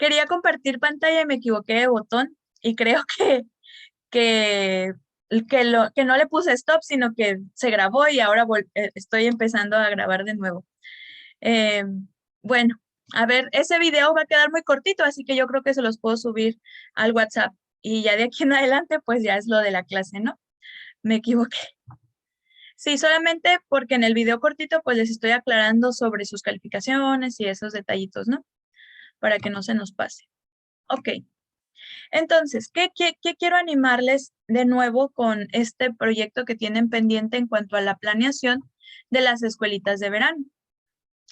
Quería compartir pantalla y me equivoqué de botón y creo que, que no le puse stop, sino que se grabó y ahora estoy empezando a grabar de nuevo. Eh, bueno, a ver, ese video va a quedar muy cortito, así que yo creo que se los puedo subir al WhatsApp y ya de aquí en adelante pues ya es lo de la clase, ¿no? Me equivoqué. Sí, solamente porque en el video cortito pues les estoy aclarando sobre sus calificaciones y esos detallitos, ¿no? Para que no se nos pase. Ok. Entonces, ¿qué quiero animarles de nuevo con este proyecto que tienen pendiente en cuanto a la planeación de las escuelitas de verano?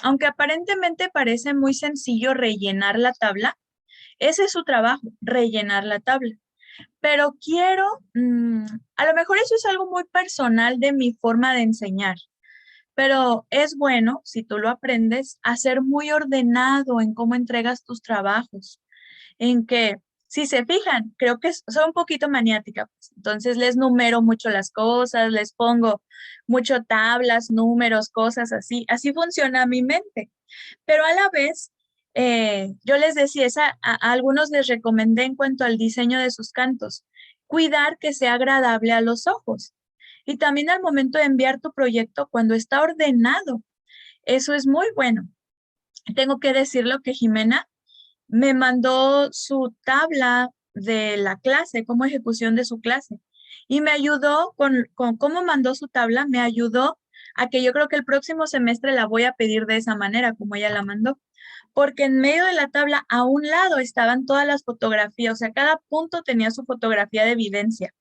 Aunque aparentemente parece muy sencillo rellenar la tabla, ese es su trabajo, rellenar la tabla. Pero quiero, a lo mejor eso es algo muy personal de mi forma de enseñar, pero es bueno, si tú lo aprendes, a ser muy ordenado en cómo entregas tus trabajos, en que, si se fijan, creo que soy un poquito maniática, pues. Entonces les numero mucho las cosas, les pongo mucho tablas, números, cosas así. Así funciona mi mente. Pero a la vez, yo les decía, a algunos les recomendé en cuanto al diseño de sus cantos, cuidar que sea agradable a los ojos. Y también al momento de enviar tu proyecto, cuando está ordenado, eso es muy bueno. Tengo que decirlo que Jimena me mandó su tabla de la clase, como ejecución de su clase. Y me ayudó con cómo mandó su tabla, me ayudó a que yo creo que el próximo semestre la voy a pedir de esa manera, como ella la mandó. Porque en medio de la tabla, a un lado estaban todas las fotografías, o sea, cada punto tenía su fotografía de evidencia.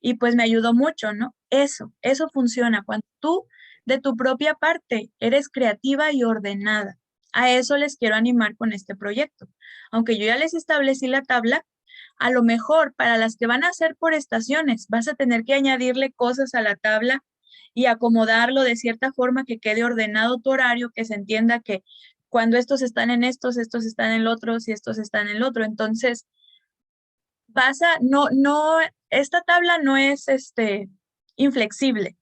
Y pues me ayudó mucho, ¿no? Eso funciona cuando tú de tu propia parte eres creativa y ordenada. A eso les quiero animar con este proyecto. Aunque yo ya les establecí la tabla, a lo mejor para las que van a hacer por estaciones, vas a tener que añadirle cosas a la tabla y acomodarlo de cierta forma que quede ordenado tu horario, que se entienda que cuando estos están en estos están en el otro, y estos están en el otro. Entonces, no, esta tabla no es inflexible.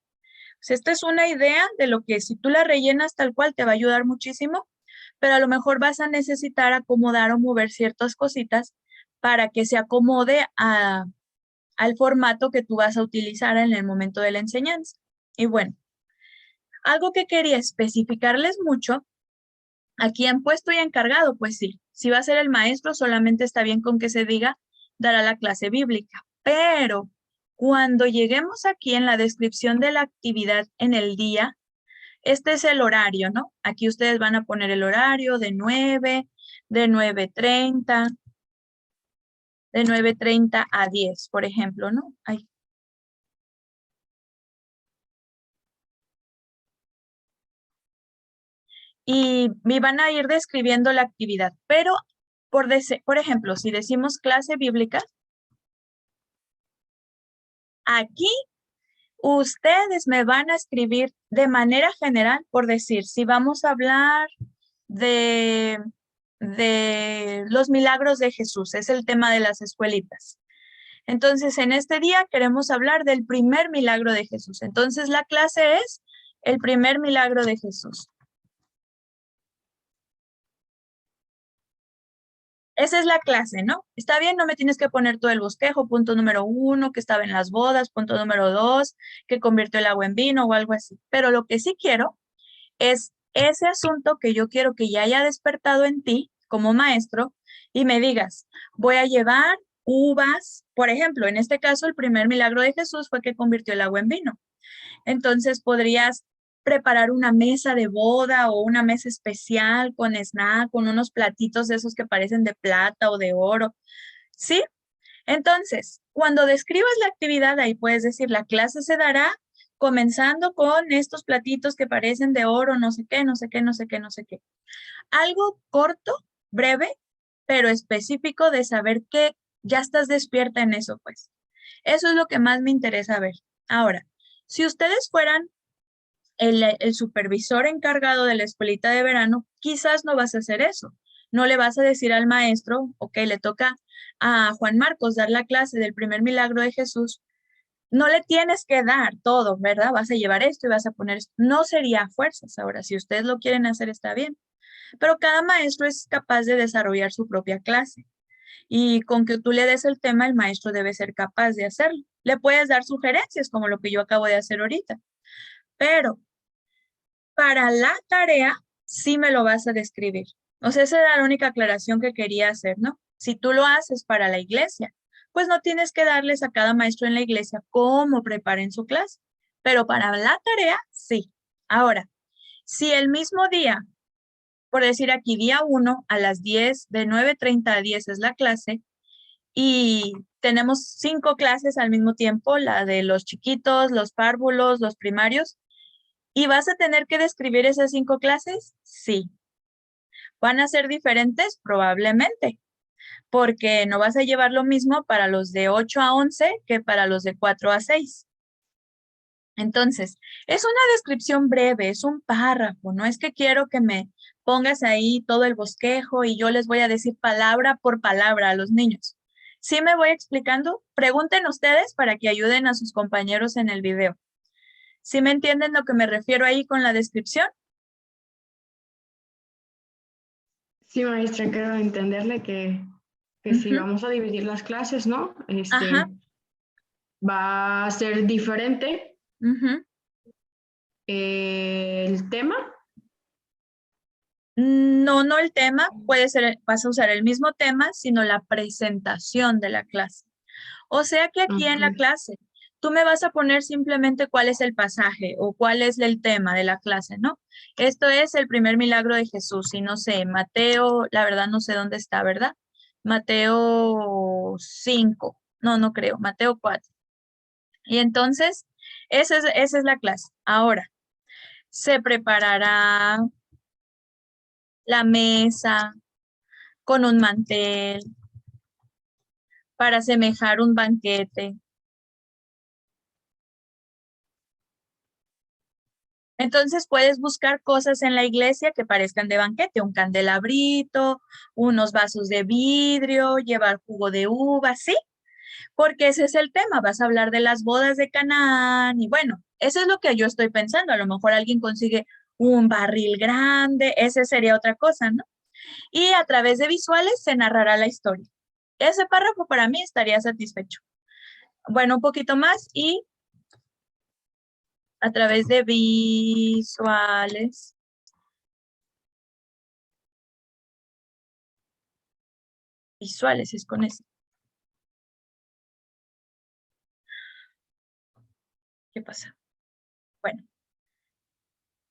O sea, esta es una idea de lo que si tú la rellenas tal cual te va a ayudar muchísimo, pero a lo mejor vas a necesitar acomodar o mover ciertas cositas para que se acomode al formato que tú vas a utilizar en el momento de la enseñanza. Y bueno, algo que quería especificarles mucho, aquí en puesto y encargado, pues sí, si va a ser el maestro, solamente está bien con que se diga dará la clase bíblica, pero cuando lleguemos aquí en la descripción de la actividad en el día, este es el horario, ¿no? Aquí ustedes van a poner el horario de 9:30, de 9:30 a 10, por ejemplo, ¿no? Ay. Y van a ir describiendo la actividad, pero por ejemplo, si decimos clase bíblica, aquí ustedes me van a escribir de manera general, por decir, si vamos a hablar de, de los milagros de Jesús, es el tema de las escuelitas. Entonces, en este día queremos hablar del primer milagro de Jesús. Entonces, la clase es el primer milagro de Jesús. Esa es la clase, ¿no? Está bien, no me tienes que poner todo el bosquejo, punto número 1, que estaba en las bodas, punto número 2, que convirtió el agua en vino o algo así. Pero lo que sí quiero es ese asunto que yo quiero que ya haya despertado en ti como maestro y me digas, voy a llevar uvas, por ejemplo, en este caso el primer milagro de Jesús fue que convirtió el agua en vino. Entonces podrías preparar una mesa de boda o una mesa especial con snack, con unos platitos de esos que parecen de plata o de oro. ¿Sí? Entonces, cuando describas la actividad, ahí puedes decir, la clase se dará comenzando con estos platitos que parecen de oro, no sé qué, no sé qué, no sé qué, no sé qué. Algo corto, breve, pero específico de saber que ya estás despierta en eso, pues. Eso es lo que más me interesa ver. Ahora, si ustedes fueran el supervisor encargado de la escuelita de verano, quizás no vas a hacer eso. No le vas a decir al maestro, ok, le toca a Juan Marcos dar la clase del primer milagro de Jesús. No le tienes que dar todo, ¿verdad? Vas a llevar esto y vas a poner esto. No sería a fuerzas. Ahora, si ustedes lo quieren hacer, está bien. pero cada maestro es capaz de desarrollar su propia clase. Y con que tú le des el tema, el maestro debe ser capaz de hacerlo. Le puedes dar sugerencias, como lo que yo acabo de hacer ahorita, pero para la tarea sí me lo vas a describir. O sea, esa era la única aclaración que quería hacer, ¿no? Si tú lo haces para la iglesia, pues no tienes que darles a cada maestro en la iglesia cómo preparen su clase, pero para la tarea sí. Ahora, si el mismo día, por decir aquí, día 1 a las 10, de 9:30 a 10 es la clase, y tenemos 5 clases al mismo tiempo, la de los chiquitos, los párvulos, los primarios, ¿y vas a tener que describir esas 5 clases? Sí. ¿Van a ser diferentes? Probablemente, porque no vas a llevar lo mismo para los de 8 a 11 que para los de 4 a 6. Entonces, es una descripción breve, es un párrafo, no es que quiero que me pongas ahí todo el bosquejo y yo les voy a decir palabra por palabra a los niños. ¿Sí me voy explicando? Pregunten ustedes para que ayuden a sus compañeros en el video. ¿Sí me entienden lo que me refiero ahí con la descripción? Sí, maestra, quiero entenderle que si Ujú. vamos a dividir las clases, ¿no? Ajá. Va a ser diferente Ujú. el tema. No, no el tema, puede ser, vas a usar el mismo tema, sino la presentación de la clase. O sea que aquí en Ok. la clase, tú me vas a poner simplemente cuál es el pasaje o cuál es el tema de la clase, ¿no? Esto es el primer milagro de Jesús y no sé, Mateo, la verdad no sé dónde está, ¿verdad? Mateo 5, no, no creo, Mateo 4. Y entonces, esa es la clase. Ahora, se preparará la mesa con un mantel para asemejar un banquete. Entonces puedes buscar cosas en la iglesia que parezcan de banquete, un candelabrito, unos vasos de vidrio, llevar jugo de uva, ¿sí? Porque ese es el tema, vas a hablar de las bodas de Canaán y bueno, eso es lo que yo estoy pensando, a lo mejor alguien consigue un barril grande, ese sería otra cosa, ¿no? Y a través de visuales se narrará la historia. Ese párrafo para mí estaría satisfecho. Bueno, un poquito más y a través de visuales. Visuales es con eso. ¿Qué pasa? Bueno,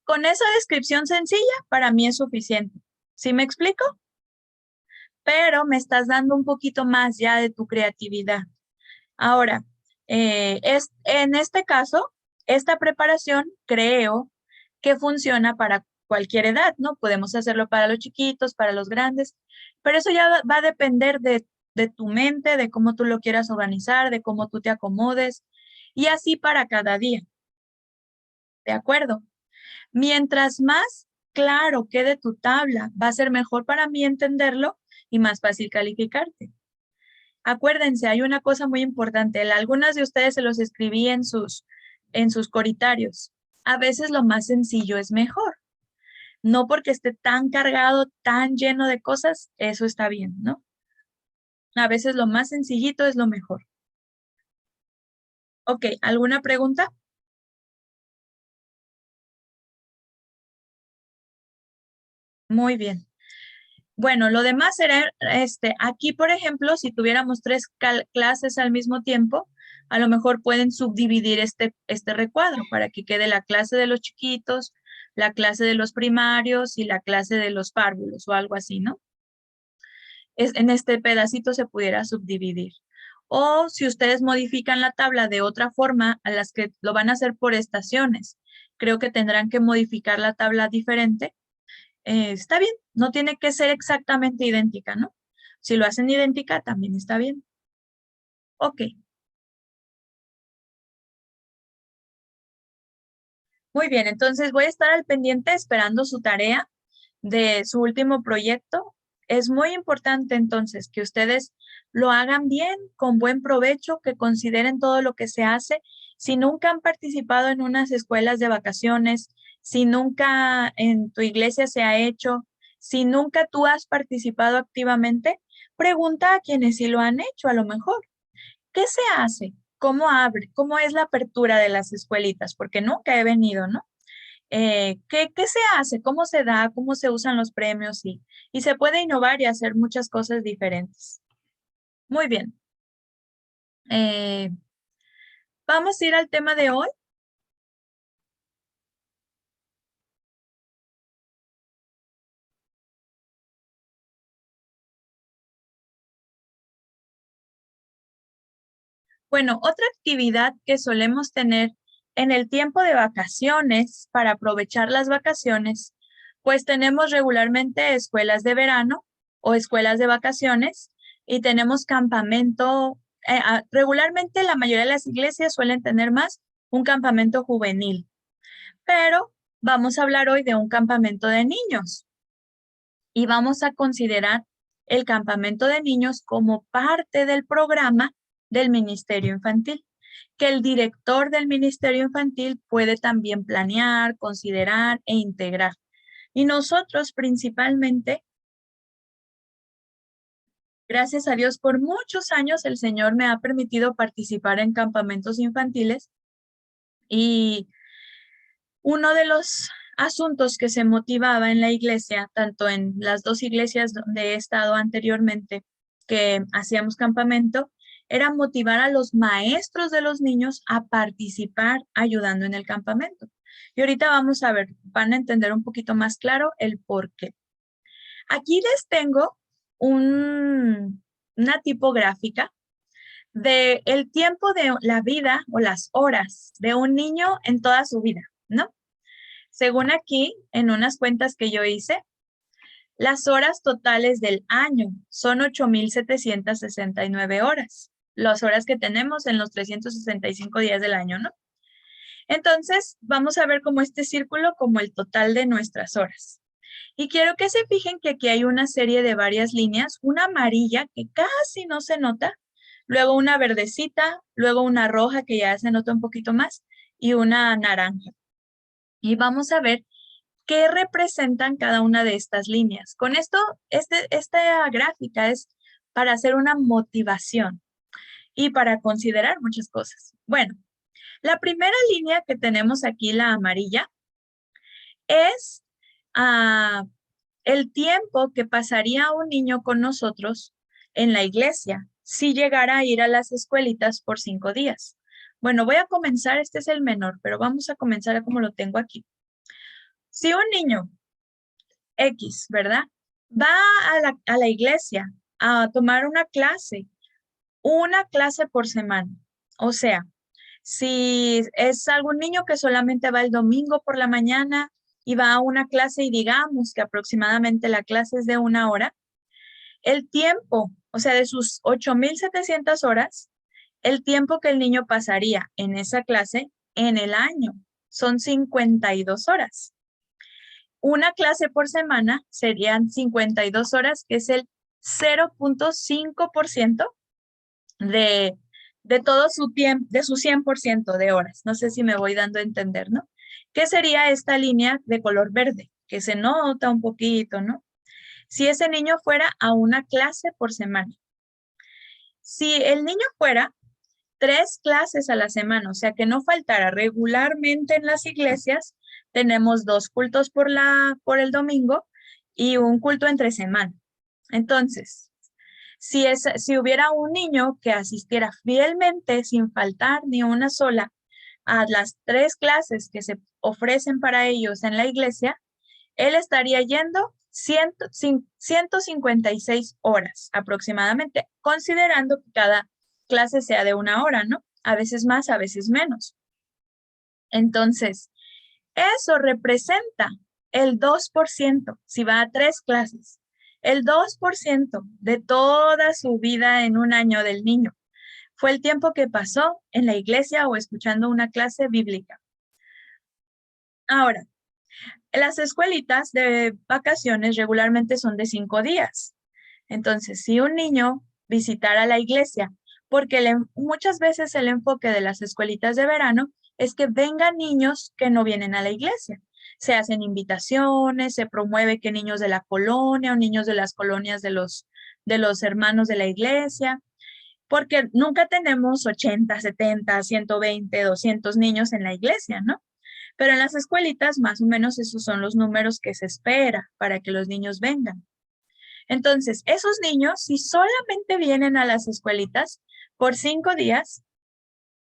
con esa descripción sencilla, para mí es suficiente. ¿Sí me explico? Pero me estás dando un poquito más ya de tu creatividad. Ahora, en este caso, esta preparación creo que funciona para cualquier edad, ¿no? Podemos hacerlo para los chiquitos, para los grandes, pero eso ya va a depender de tu mente, de cómo tú lo quieras organizar, de cómo tú te acomodes y así para cada día. ¿De acuerdo? Mientras más claro quede tu tabla, va a ser mejor para mí entenderlo y más fácil calificarte. Acuérdense, hay una cosa muy importante. Algunas de ustedes se los escribí en sus coritarios. A veces lo más sencillo es mejor. No porque esté tan cargado, tan lleno de cosas, eso está bien, ¿no? A veces lo más sencillito es lo mejor. Ok, ¿alguna pregunta? Muy bien. Bueno, lo demás será, aquí, por ejemplo, si tuviéramos 3 clases al mismo tiempo, a lo mejor pueden subdividir este recuadro para que quede la clase de los chiquitos, la clase de los primarios y la clase de los párvulos o algo así, ¿no? En este pedacito se pudiera subdividir. O si ustedes modifican la tabla de otra forma, a las que lo van a hacer por estaciones, creo que tendrán que modificar la tabla diferente. Está bien, no tiene que ser exactamente idéntica, ¿no? Si lo hacen idéntica, también está bien. Ok, muy bien, entonces voy a estar al pendiente esperando su tarea de su último proyecto. Es muy importante entonces que ustedes lo hagan bien, con buen provecho, que consideren todo lo que se hace. Si nunca han participado en unas escuelas de vacaciones, si nunca en tu iglesia se ha hecho, Si nunca tú has participado activamente, pregunta a quienes sí lo han hecho a lo mejor. ¿Qué se hace? ¿Cómo abre? ¿Cómo es la apertura de las escuelitas? Porque nunca he venido, ¿no? ¿Qué se hace? ¿Cómo se da? ¿Cómo se usan los premios? Y se puede innovar y hacer muchas cosas diferentes. Muy bien. Eh, Vamos a ir al tema de hoy. Bueno, otra actividad que solemos tener en el tiempo de vacaciones, para aprovechar las vacaciones, pues tenemos regularmente escuelas de verano o escuelas de vacaciones y tenemos campamento. Regularmente la mayoría de las iglesias suelen tener más un campamento juvenil, pero vamos a hablar hoy de un campamento de niños y vamos a considerar el campamento de niños como parte del programa del Ministerio Infantil, que el director del Ministerio Infantil puede también planear, considerar e integrar. Y nosotros principalmente, gracias a Dios, por muchos años el Señor me ha permitido participar en campamentos infantiles y uno de los asuntos que se motivaba en la iglesia, tanto en las dos iglesias donde he estado anteriormente, que hacíamos campamento, era motivar a los maestros de los niños a participar ayudando en el campamento. Y ahorita vamos a ver, van a entender un poquito más claro el por qué. Aquí les tengo una tipográfica de el tiempo de la vida o las horas de un niño en toda su vida, ¿no? Según aquí, en unas cuentas que yo hice, las horas totales del año son 8,769 horas, las horas que tenemos en los 365 días del año, ¿no? Entonces, vamos a ver como este círculo como el total de nuestras horas. Y quiero que se fijen que aquí hay una serie de varias líneas, una amarilla que casi no se nota, luego una verdecita, luego una roja que ya se nota un poquito más y una naranja. Y vamos a ver qué representan cada una de estas líneas. Con esto, esta gráfica es para hacer una motivación y para considerar muchas cosas. Bueno, la primera línea que tenemos aquí, la amarilla, es el tiempo que pasaría un niño con nosotros en la iglesia si llegara a ir a las escuelitas por 5 días. Bueno, voy a comenzar, este es el menor, pero vamos a comenzar a como lo tengo aquí. Si un niño X, ¿verdad? Va a la iglesia a tomar una clase por semana. O sea, si es algún niño que solamente va el domingo por la mañana y va a una clase y digamos que aproximadamente la clase es de 1 hora, el tiempo, o sea, de sus 8,700 horas, el tiempo que el niño pasaría en esa clase en el año son 52 horas. Una clase por semana serían 52 horas, que es el 0,5% de todo su tiempo, de su 100% de horas. No sé si me voy dando a entender, ¿no? ¿Qué sería esta línea de color verde? Que se nota un poquito, ¿no? Si ese niño fuera a una clase por semana. Si el niño fuera 3 clases a la semana, o sea que no faltara regularmente en las iglesias, tenemos 2 cultos por el domingo y un culto entre semana. Entonces, si hubiera un niño que asistiera fielmente sin faltar ni una sola a las 3 clases que se ofrecen para ellos en la iglesia, él estaría yendo 156 horas aproximadamente, considerando que cada clase sea de 1 hora, ¿no? A veces más, a veces menos. Entonces, eso representa el 2% si va a 3 clases. El 2% de toda su vida en un año del niño fue el tiempo que pasó en la iglesia o escuchando una clase bíblica. Ahora, las escuelitas de vacaciones regularmente son de 5 días. Entonces, si un niño visitara la iglesia, porque muchas veces el enfoque de las escuelitas de verano es que vengan niños que no vienen a la iglesia. Se hacen invitaciones, se promueve que niños de la colonia o niños de las colonias de los hermanos de la iglesia, porque nunca tenemos 80, 70, 120, 200 niños en la iglesia, ¿no? Pero en las escuelitas, más o menos esos son los números que se espera para que los niños vengan. Entonces, esos niños, si solamente vienen a las escuelitas por 5 días,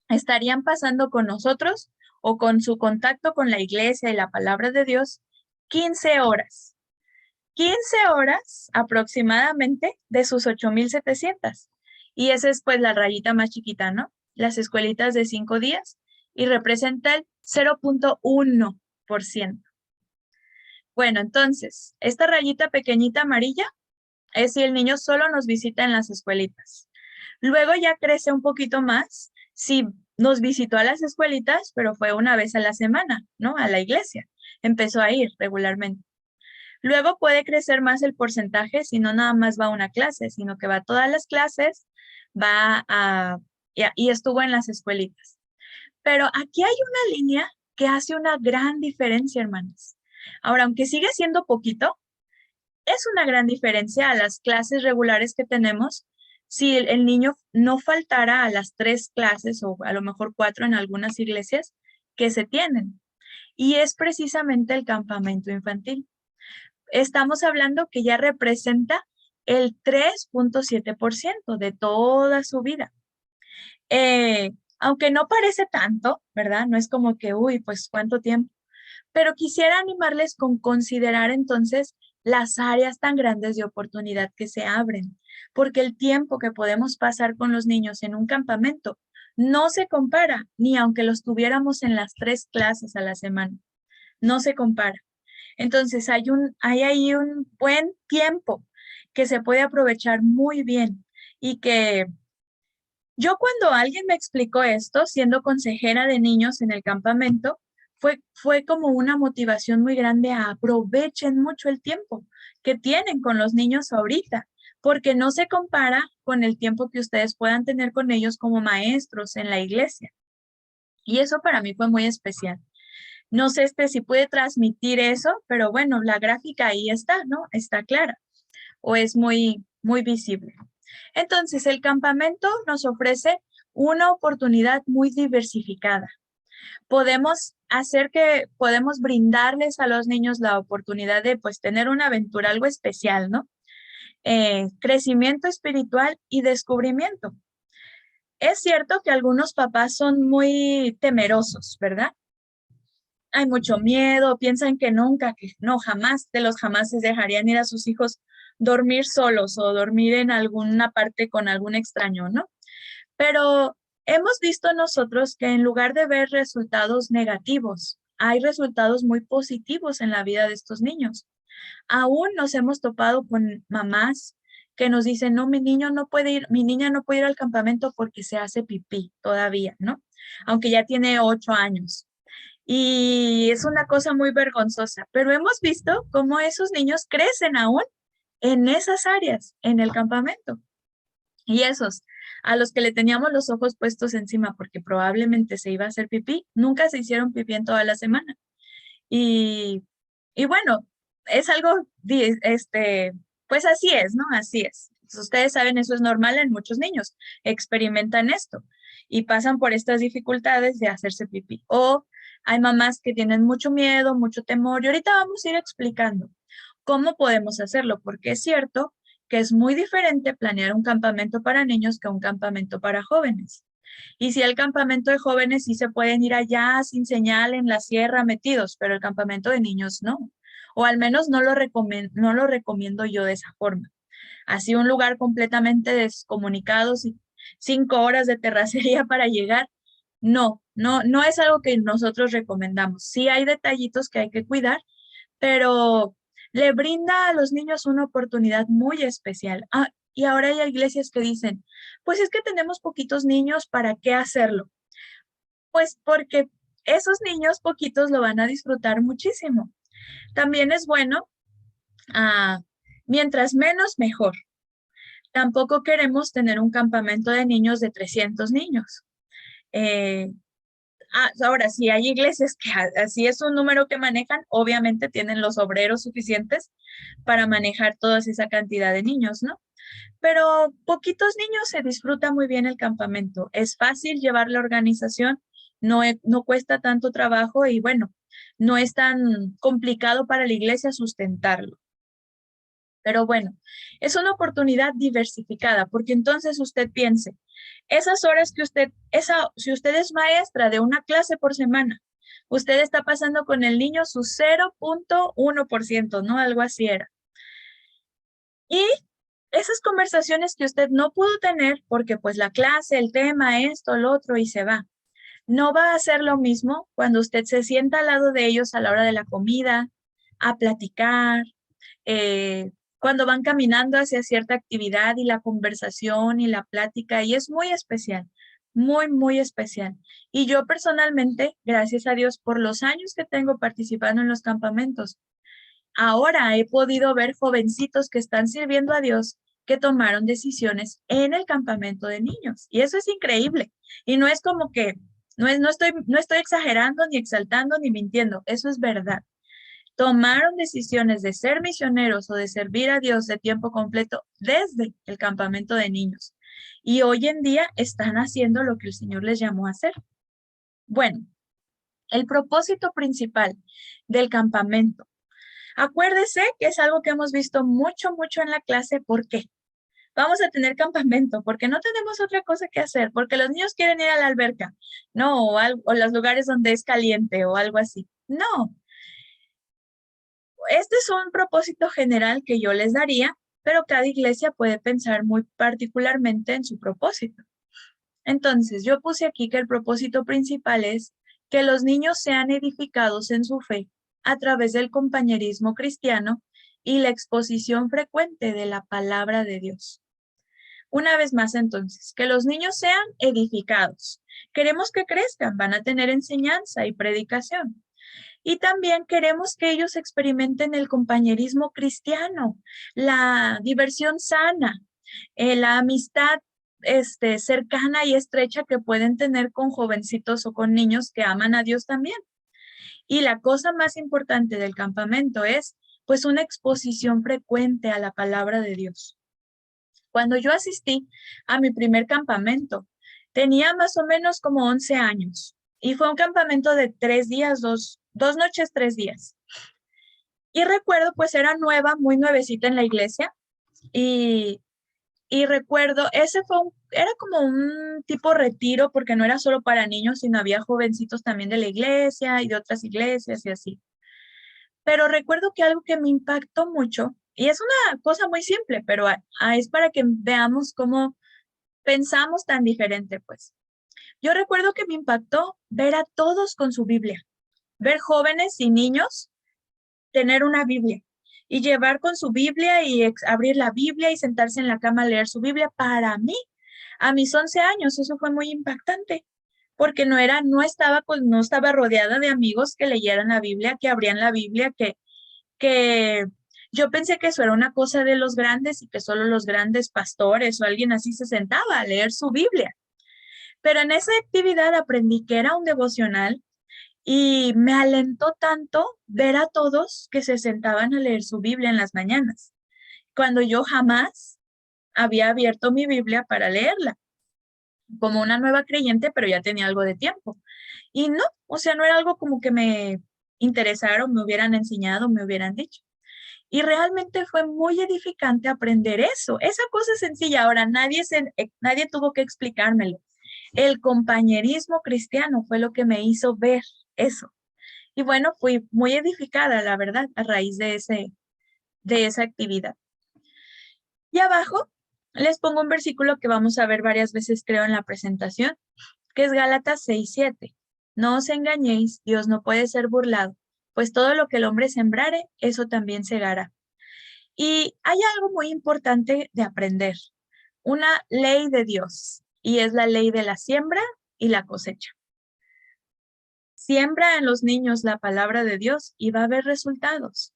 estarían pasando con nosotros o con su contacto con la iglesia y la palabra de Dios 15 horas. 15 horas aproximadamente de sus 8,700. Y esa es pues la rayita más chiquita, ¿no? Las escuelitas de 5 días y representa el 0,1%. Bueno, entonces, esta rayita pequeñita amarilla es si el niño solo nos visita en las escuelitas. Luego ya crece un poquito más si nos visitó a las escuelitas, pero fue una vez a la semana, ¿no? A la iglesia. Empezó a ir regularmente. Luego puede crecer más el porcentaje si no nada más va a una clase, sino que va a todas las clases, y estuvo en las escuelitas. Pero aquí hay una línea que hace una gran diferencia, hermanos. Ahora, aunque sigue siendo poquito, es una gran diferencia a las clases regulares que tenemos si el niño no faltara a las 3 clases o a lo mejor 4 en algunas iglesias que se tienen. Y es precisamente el campamento infantil. Estamos hablando que ya representa el 3,7% de toda su vida. Aunque no parece tanto, ¿verdad? No es como que, uy, pues cuánto tiempo. Pero quisiera animarles con considerar entonces las áreas tan grandes de oportunidad que se abren, porque el tiempo que podemos pasar con los niños en un campamento no se compara, ni aunque los tuviéramos en las 3 clases a la semana, no se compara. Entonces hay ahí un buen tiempo que se puede aprovechar muy bien y que yo cuando alguien me explicó esto, siendo consejera de niños en el campamento, fue como una motivación muy grande a aprovechen mucho el tiempo que tienen con los niños ahorita, porque no se compara con el tiempo que ustedes puedan tener con ellos como maestros en la iglesia. Y eso para mí fue muy especial. No sé si puede transmitir eso, pero bueno, la gráfica ahí está, ¿no? Está clara o es muy, muy visible. Entonces, el campamento nos ofrece una oportunidad muy diversificada. Podemos brindarles a los niños la oportunidad de pues tener una aventura, algo especial, ¿no? Crecimiento espiritual y descubrimiento. Es cierto que algunos papás son muy temerosos, ¿verdad? Hay mucho miedo, piensan que nunca, que no, jamás de los jamases dejarían ir a sus hijos dormir solos o dormir en alguna parte con algún extraño, ¿no? Pero hemos visto nosotros que en lugar de ver resultados negativos, hay resultados muy positivos en la vida de estos niños. Aún nos hemos topado con mamás que nos dicen, no, mi niña no puede ir al campamento porque se hace pipí todavía, ¿no? Aunque ya tiene 8 años. Y es una cosa muy vergonzosa, pero hemos visto cómo esos niños crecen aún en esas áreas, en el campamento. Y esos a los que le teníamos los ojos puestos encima porque probablemente se iba a hacer pipí, nunca se hicieron pipí en toda la semana. Y, y bueno, es algo, pues así es, ¿no? Así es. Pues ustedes saben, eso es normal en muchos niños, experimentan esto y pasan por estas dificultades de hacerse pipí. O hay mamás que tienen mucho miedo, mucho temor, y ahorita vamos a ir explicando cómo podemos hacerlo, porque es cierto que es muy diferente planear un campamento para niños que un campamento para jóvenes. Y si el campamento de jóvenes sí se pueden ir allá sin señal en la sierra metidos, pero el campamento de niños no. O al menos no lo recomiendo yo de esa forma. Así un lugar completamente descomunicado, 5 horas de terracería para llegar, no es algo que nosotros recomendamos. Sí hay detallitos que hay que cuidar, pero le brinda a los niños una oportunidad muy especial. Ah, y ahora hay iglesias que dicen, pues es que tenemos poquitos niños, ¿para qué hacerlo? Pues porque esos niños poquitos lo van a disfrutar muchísimo. También es bueno, ah, mientras menos, mejor. Tampoco queremos tener un campamento de niños de 300 niños. Eh, Ahora, sí hay iglesias que así es un número que manejan, obviamente tienen los obreros suficientes para manejar toda esa cantidad de niños, ¿no? Pero poquitos niños se disfruta muy bien el campamento. Es fácil llevar la organización, no cuesta tanto trabajo y bueno, no es tan complicado para la iglesia sustentarlo. Pero bueno, es una oportunidad diversificada, porque entonces usted piense, esas horas que si usted es maestra de una clase por semana, usted está pasando con el niño su 0,1%, ¿no? Algo así era. Y esas conversaciones que usted no pudo tener porque pues la clase, el tema, esto, lo otro y se va. No va a ser lo mismo cuando usted se sienta al lado de ellos a la hora de la comida, a platicar, cuando van caminando hacia cierta actividad y la conversación y la plática, y es muy especial, muy, muy especial. Y yo personalmente, gracias a Dios por los años que tengo participando en los campamentos, ahora he podido ver jovencitos que están sirviendo a Dios que tomaron decisiones en el campamento de niños. Y eso es increíble. Y no es como que, no estoy exagerando, ni exaltando, ni mintiendo. Eso es verdad. Tomaron decisiones de ser misioneros o de servir a Dios de tiempo completo desde el campamento de niños. Y hoy en día están haciendo lo que el Señor les llamó a hacer. Bueno, el propósito principal del campamento. Acuérdese que es algo que hemos visto mucho, mucho en la clase. ¿Por qué? Vamos a tener campamento porque no tenemos otra cosa que hacer, porque los niños quieren ir a la alberca, no, o los lugares donde es caliente o algo así. No, este es un propósito general que yo les daría, pero cada iglesia puede pensar muy particularmente en su propósito. Entonces, yo puse aquí que el propósito principal es que los niños sean edificados en su fe a través del compañerismo cristiano y la exposición frecuente de la palabra de Dios. Una vez más, entonces, que los niños sean edificados. Queremos que crezcan, van a tener enseñanza y predicación. Y también queremos que ellos experimenten el compañerismo cristiano, la diversión sana, la amistad cercana y estrecha que pueden tener con jovencitos o con niños que aman a Dios también. Y la cosa más importante del campamento es pues una exposición frecuente a la palabra de Dios. Cuando yo asistí a mi primer campamento, tenía más o menos como 11 años y fue un campamento de 3 días, dos noches, 3 días. Y recuerdo, pues era nueva, muy nuevecita en la iglesia y, y recuerdo, era como un tipo retiro porque no era solo para niños, sino había jovencitos también de la iglesia y de otras iglesias y así. Pero recuerdo que algo que me impactó mucho, y es una cosa muy simple, pero es para que veamos cómo pensamos tan diferente, pues. Yo recuerdo que me impactó ver a todos con su Biblia, ver jóvenes y niños tener una Biblia y llevar con su Biblia y abrir la Biblia y sentarse en la cama a leer su Biblia. Para mí, a mis 11 años, eso fue muy impactante, porque no estaba rodeada de amigos que leyeran la Biblia, que abrían la Biblia, que yo pensé que eso era una cosa de los grandes y que solo los grandes pastores o alguien así se sentaba a leer su Biblia. Pero en esa actividad aprendí que era un devocional y me alentó tanto ver a todos que se sentaban a leer su Biblia en las mañanas, cuando yo jamás había abierto mi Biblia para leerla, como una nueva creyente, pero ya tenía algo de tiempo. Y no, o sea, no era algo como que me interesara o me hubieran enseñado, me hubieran dicho. Y realmente fue muy edificante aprender eso, esa cosa sencilla. Ahora, nadie tuvo que explicármelo. El compañerismo cristiano fue lo que me hizo ver eso. Y bueno, fui muy edificada, la verdad, a raíz de esa actividad. Y abajo les pongo un versículo que vamos a ver varias veces, creo, en la presentación, que es Gálatas 6:7. No os engañéis, Dios no puede ser burlado, pues todo lo que el hombre sembrare, eso también segará. Y hay algo muy importante de aprender, una ley de Dios, y es la ley de la siembra y la cosecha. Siembra en los niños la palabra de Dios y va a haber resultados.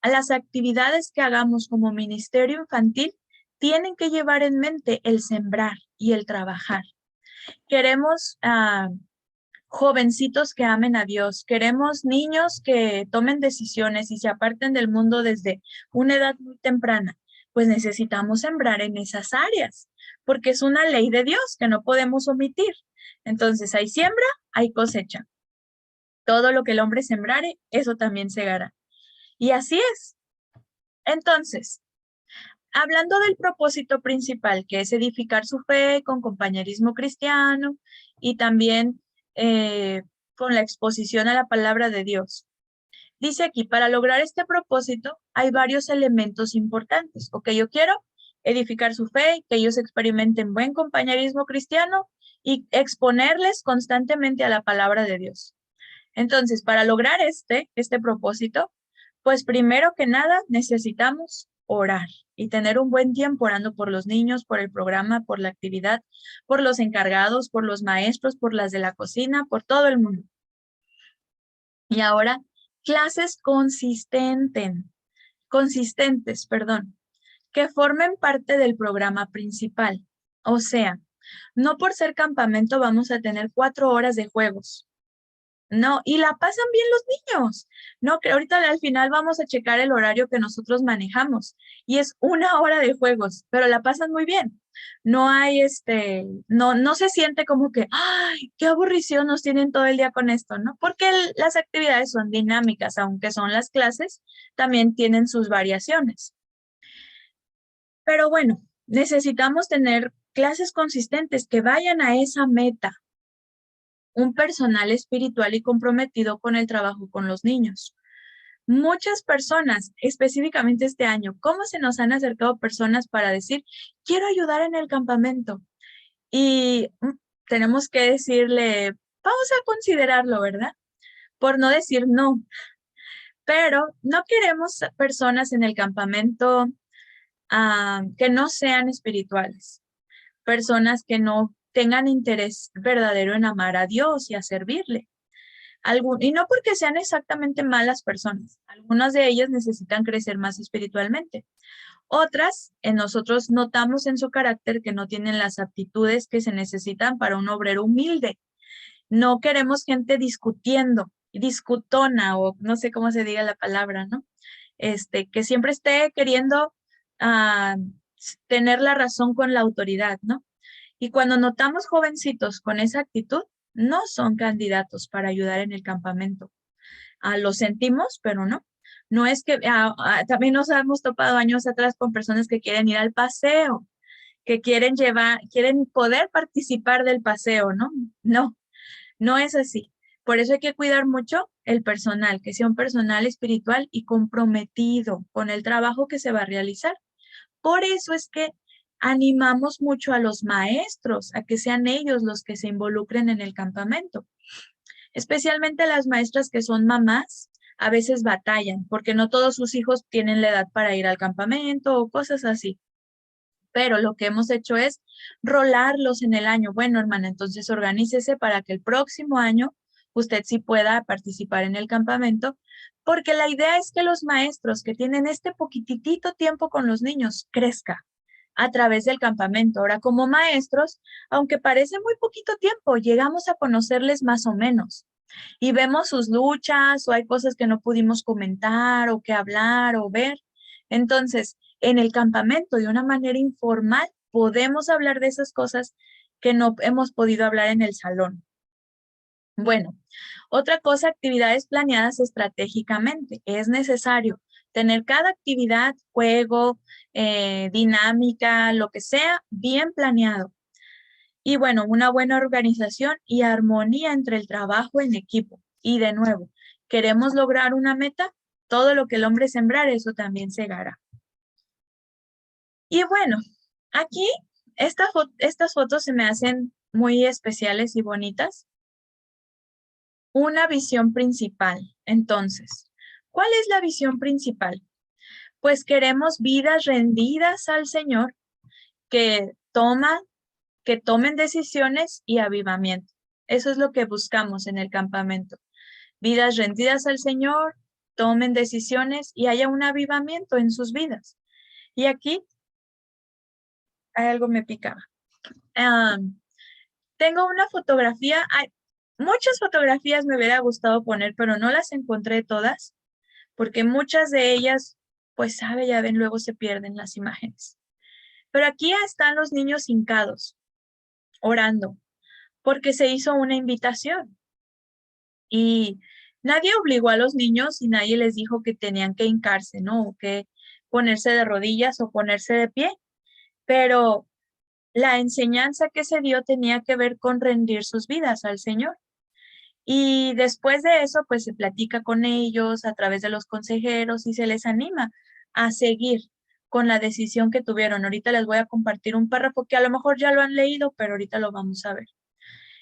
A las actividades que hagamos como ministerio infantil tienen que llevar en mente el sembrar y el trabajar. Queremos jovencitos que amen a Dios, queremos niños que tomen decisiones y se aparten del mundo desde una edad muy temprana, pues necesitamos sembrar en esas áreas, porque es una ley de Dios que no podemos omitir. Entonces, hay siembra, hay cosecha. Todo lo que el hombre sembrare, eso también segará. Y así es. Entonces, hablando del propósito principal, que es edificar su fe con compañerismo cristiano y también con la exposición a la palabra de Dios. Dice aquí, para lograr este propósito hay varios elementos importantes. Ok, yo quiero edificar su fe, que ellos experimenten buen compañerismo cristiano y exponerles constantemente a la palabra de Dios. Entonces, para lograr este propósito, pues primero que nada necesitamos orar y tener un buen tiempo orando por los niños, por el programa, por la actividad, por los encargados, por los maestros, por las de la cocina, por todo el mundo. Y ahora, clases consistentes, que formen parte del programa principal. O sea, no por ser campamento vamos a tener 4 horas de juegos. No, y la pasan bien los niños. No, que ahorita al final vamos a checar el horario que nosotros manejamos y es 1 hora de juegos, pero la pasan muy bien. No hay no se siente como que, ay, qué aburrición nos tienen todo el día con esto, ¿no? Porque las actividades son dinámicas, aunque son las clases, también tienen sus variaciones. Pero bueno, necesitamos tener clases consistentes que vayan a esa meta, un personal espiritual y comprometido con el trabajo con los niños. Muchas personas, específicamente este año, ¿cómo se nos han acercado personas para decir, quiero ayudar en el campamento? Y tenemos que decirle, vamos a considerarlo, ¿verdad? Por no decir no. Pero no queremos personas en el campamento que no sean espirituales, personas que no tengan interés verdadero en amar a Dios y a servirle. Y no porque sean exactamente malas personas, algunas de ellas necesitan crecer más espiritualmente. Otras, nosotros notamos en su carácter que no tienen las aptitudes que se necesitan para un obrero humilde. No queremos gente discutiendo, discutona o no sé cómo se diga la palabra, ¿no? Que siempre esté queriendo ah, tener la razón con la autoridad, ¿no? Y cuando notamos jovencitos con esa actitud, no son candidatos para ayudar en el campamento. Lo sentimos, pero no. No es que también nos hemos topado años atrás con personas que quieren ir al paseo, que quieren poder participar del paseo, ¿no? No, no es así. Por eso hay que cuidar mucho el personal, que sea un personal espiritual y comprometido con el trabajo que se va a realizar. Por eso es que animamos mucho a los maestros a que sean ellos los que se involucren en el campamento. Especialmente las maestras que son mamás, a veces batallan porque no todos sus hijos tienen la edad para ir al campamento o cosas así. Pero lo que hemos hecho es rolarlos en el año. Bueno, hermana, entonces organícese para que el próximo año usted sí pueda participar en el campamento, porque la idea es que los maestros que tienen este poquitito tiempo con los niños crezca a través del campamento. Ahora, como maestros, aunque parece muy poquito tiempo, llegamos a conocerles más o menos y vemos sus luchas o hay cosas que no pudimos comentar o que hablar o ver. Entonces, en el campamento, de una manera informal, podemos hablar de esas cosas que no hemos podido hablar en el salón. Bueno, otra cosa, actividades planeadas estratégicamente. Es necesario tener cada actividad, juego, dinámica, lo que sea, bien planeado. Y bueno, una buena organización y armonía entre el trabajo en equipo. Y de nuevo, queremos lograr una meta, todo lo que el hombre sembrar, eso también segará. Y bueno, aquí estas fotos se me hacen muy especiales y bonitas. Una visión principal. Entonces, ¿cuál es la visión principal? Pues queremos vidas rendidas al Señor que tomen decisiones y avivamiento. Eso es lo que buscamos en el campamento. Vidas rendidas al Señor, tomen decisiones y haya un avivamiento en sus vidas. Y aquí hay algo me picaba. Tengo una fotografía. Muchas fotografías me hubiera gustado poner, pero no las encontré todas, porque muchas de ellas, pues sabe, ya ven, luego se pierden las imágenes. Pero aquí están los niños hincados, orando, porque se hizo una invitación. Y nadie obligó a los niños y nadie les dijo que tenían que hincarse, ¿no? O que ponerse de rodillas o ponerse de pie. Pero la enseñanza que se dio tenía que ver con rendir sus vidas al Señor. Y después de eso, pues se platica con ellos a través de los consejeros y se les anima a seguir con la decisión que tuvieron. Ahorita les voy a compartir un párrafo que a lo mejor ya lo han leído, pero ahorita lo vamos a ver.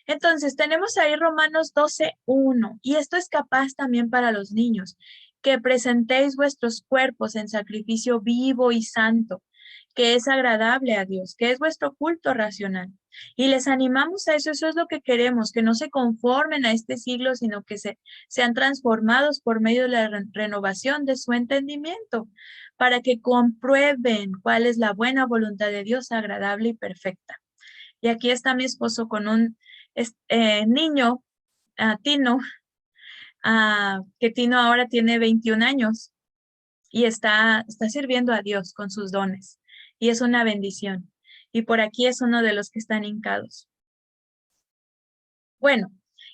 Entonces, tenemos ahí Romanos 12:1, y esto es capaz también para los niños, que presentéis vuestros cuerpos en sacrificio vivo y santo, que es agradable a Dios, que es vuestro culto racional. Y les animamos a eso es lo que queremos, que no se conformen a este siglo, sino que sean transformados por medio de la renovación de su entendimiento, para que comprueben cuál es la buena voluntad de Dios, agradable y perfecta. Y aquí está mi esposo con un niño, Tino, que Tino ahora tiene 21 años y está sirviendo a Dios con sus dones. Y es una bendición. Y por aquí es uno de los que están hincados. Bueno,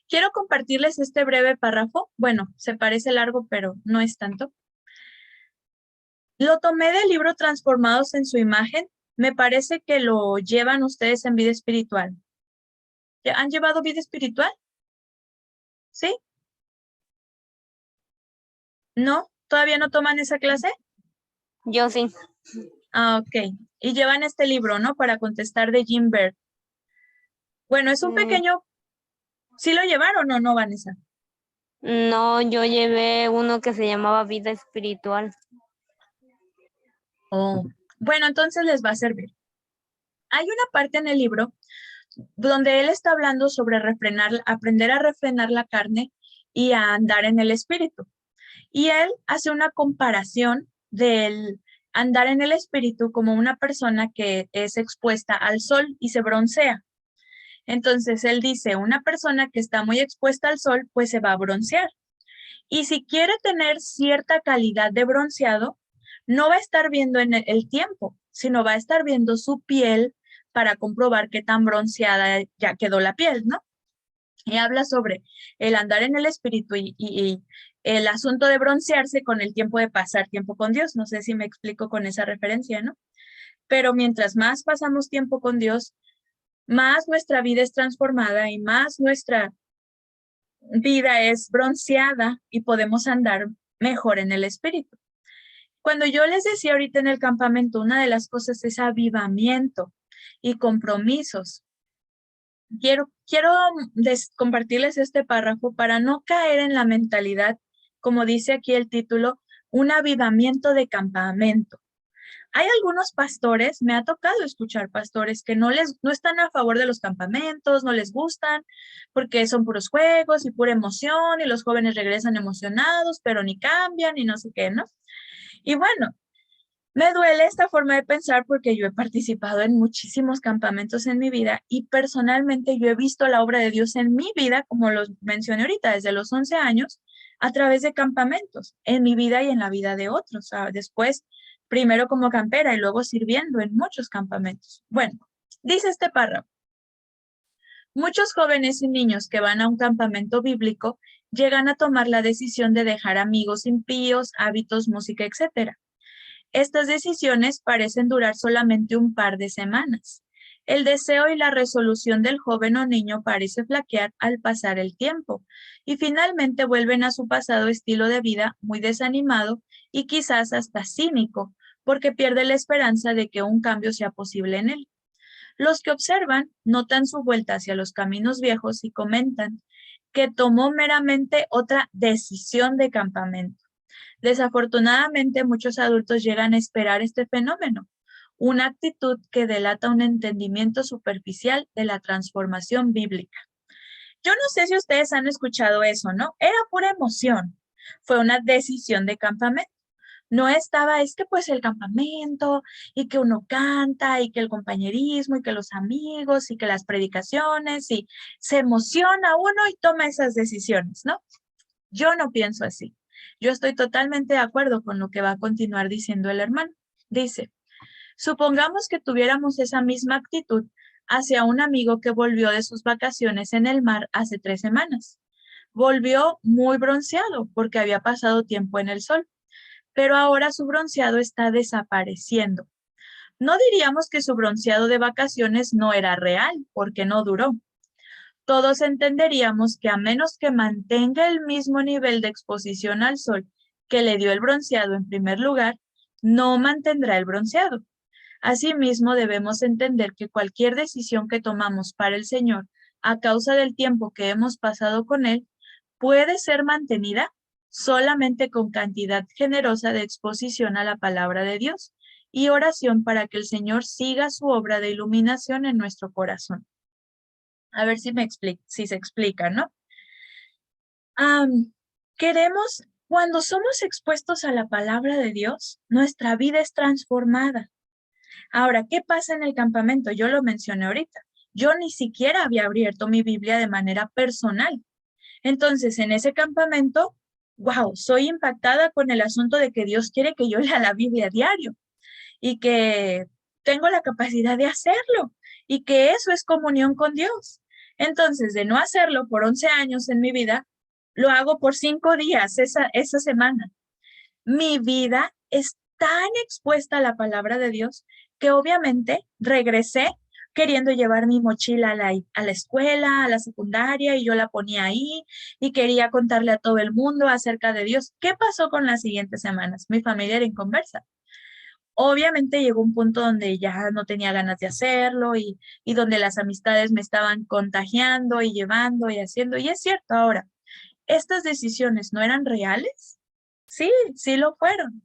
quiero compartirles este breve párrafo. Bueno, se parece largo, pero no es tanto. Lo tomé del libro Transformados en su imagen. Me parece que lo llevan ustedes en vida espiritual. ¿Han llevado vida espiritual? ¿Sí? ¿No? ¿Todavía no toman esa clase? Yo sí. Ah, ok. Y llevan este libro, ¿no? Para contestar de Jim Baird. Bueno, es un pequeño... ¿Sí lo llevaron o no, Vanessa? No, yo llevé uno que se llamaba Vida Espiritual. Oh. Bueno, entonces les va a servir. Hay una parte en el libro donde él está hablando sobre aprender a refrenar la carne y a andar en el espíritu. Y él hace una comparación del andar en el espíritu como una persona que es expuesta al sol y se broncea. Entonces él dice, una persona que está muy expuesta al sol, pues se va a broncear. Y si quiere tener cierta calidad de bronceado, no va a estar viendo en el tiempo, sino va a estar viendo su piel para comprobar qué tan bronceada ya quedó la piel, ¿no? Y habla sobre el andar en el espíritu y el asunto de broncearse con el tiempo de pasar tiempo con Dios. No sé si me explico con esa referencia, ¿no? Pero mientras más pasamos tiempo con Dios, más nuestra vida es transformada y más nuestra vida es bronceada y podemos andar mejor en el espíritu. Cuando yo les decía ahorita en el campamento, una de las cosas es avivamiento y compromisos. Quiero compartirles este párrafo para no caer en la mentalidad, como dice aquí el título, un avivamiento de campamento. Hay algunos pastores, me ha tocado escuchar pastores que no están a favor de los campamentos, no les gustan, porque son puros juegos y pura emoción, y los jóvenes regresan emocionados, pero ni cambian, y no sé qué, ¿no? Y bueno, me duele esta forma de pensar porque yo he participado en muchísimos campamentos en mi vida y personalmente yo he visto la obra de Dios en mi vida, como los mencioné ahorita, desde los 11 años, a través de campamentos, en mi vida y en la vida de otros. Después, primero como campera y luego sirviendo en muchos campamentos. Bueno, dice este párrafo. Muchos jóvenes y niños que van a un campamento bíblico llegan a tomar la decisión de dejar amigos impíos, hábitos, música, etcétera. Estas decisiones parecen durar solamente un par de semanas. El deseo y la resolución del joven o niño parece flaquear al pasar el tiempo y finalmente vuelven a su pasado estilo de vida muy desanimado y quizás hasta cínico, porque pierde la esperanza de que un cambio sea posible en él. Los que observan notan su vuelta hacia los caminos viejos y comentan que tomó meramente otra decisión de campamento. Desafortunadamente, muchos adultos llegan a esperar este fenómeno, una actitud que delata un entendimiento superficial de la transformación bíblica. Yo no sé si ustedes han escuchado eso, ¿no? Era pura emoción. Fue una decisión de campamento. No estaba, es que pues el campamento y que uno canta y que el compañerismo y que los amigos y que las predicaciones y se emociona uno y toma esas decisiones, ¿no? Yo no pienso así. Yo estoy totalmente de acuerdo con lo que va a continuar diciendo el hermano. Dice, supongamos que tuviéramos esa misma actitud hacia un amigo que volvió de sus vacaciones en el mar hace 3 semanas. Volvió muy bronceado porque había pasado tiempo en el sol, pero ahora su bronceado está desapareciendo. No diríamos que su bronceado de vacaciones no era real, porque no duró. Todos entenderíamos que a menos que mantenga el mismo nivel de exposición al sol que le dio el bronceado en primer lugar, no mantendrá el bronceado. Asimismo, debemos entender que cualquier decisión que tomamos para el Señor a causa del tiempo que hemos pasado con Él puede ser mantenida solamente con cantidad generosa de exposición a la palabra de Dios y oración para que el Señor siga su obra de iluminación en nuestro corazón. A ver si se explica, ¿no? Queremos, cuando somos expuestos a la palabra de Dios, nuestra vida es transformada. Ahora, ¿qué pasa en el campamento? Yo lo mencioné ahorita. Yo ni siquiera había abierto mi Biblia de manera personal. Entonces, en ese campamento, wow, soy impactada con el asunto de que Dios quiere que yo lea la Biblia a diario y que tengo la capacidad de hacerlo y que eso es comunión con Dios. Entonces, de no hacerlo por 11 años en mi vida, lo hago por 5 días esa semana. Mi vida es tan expuesta a la palabra de Dios que obviamente regresé queriendo llevar mi mochila a la escuela, a la secundaria, y yo la ponía ahí y quería contarle a todo el mundo acerca de Dios. ¿Qué pasó con las siguientes semanas? Mi familia era inconversa. Obviamente llegó un punto donde ya no tenía ganas de hacerlo y donde las amistades me estaban contagiando y llevando y haciendo. Y es cierto ahora, ¿estas decisiones no eran reales? Sí, sí lo fueron.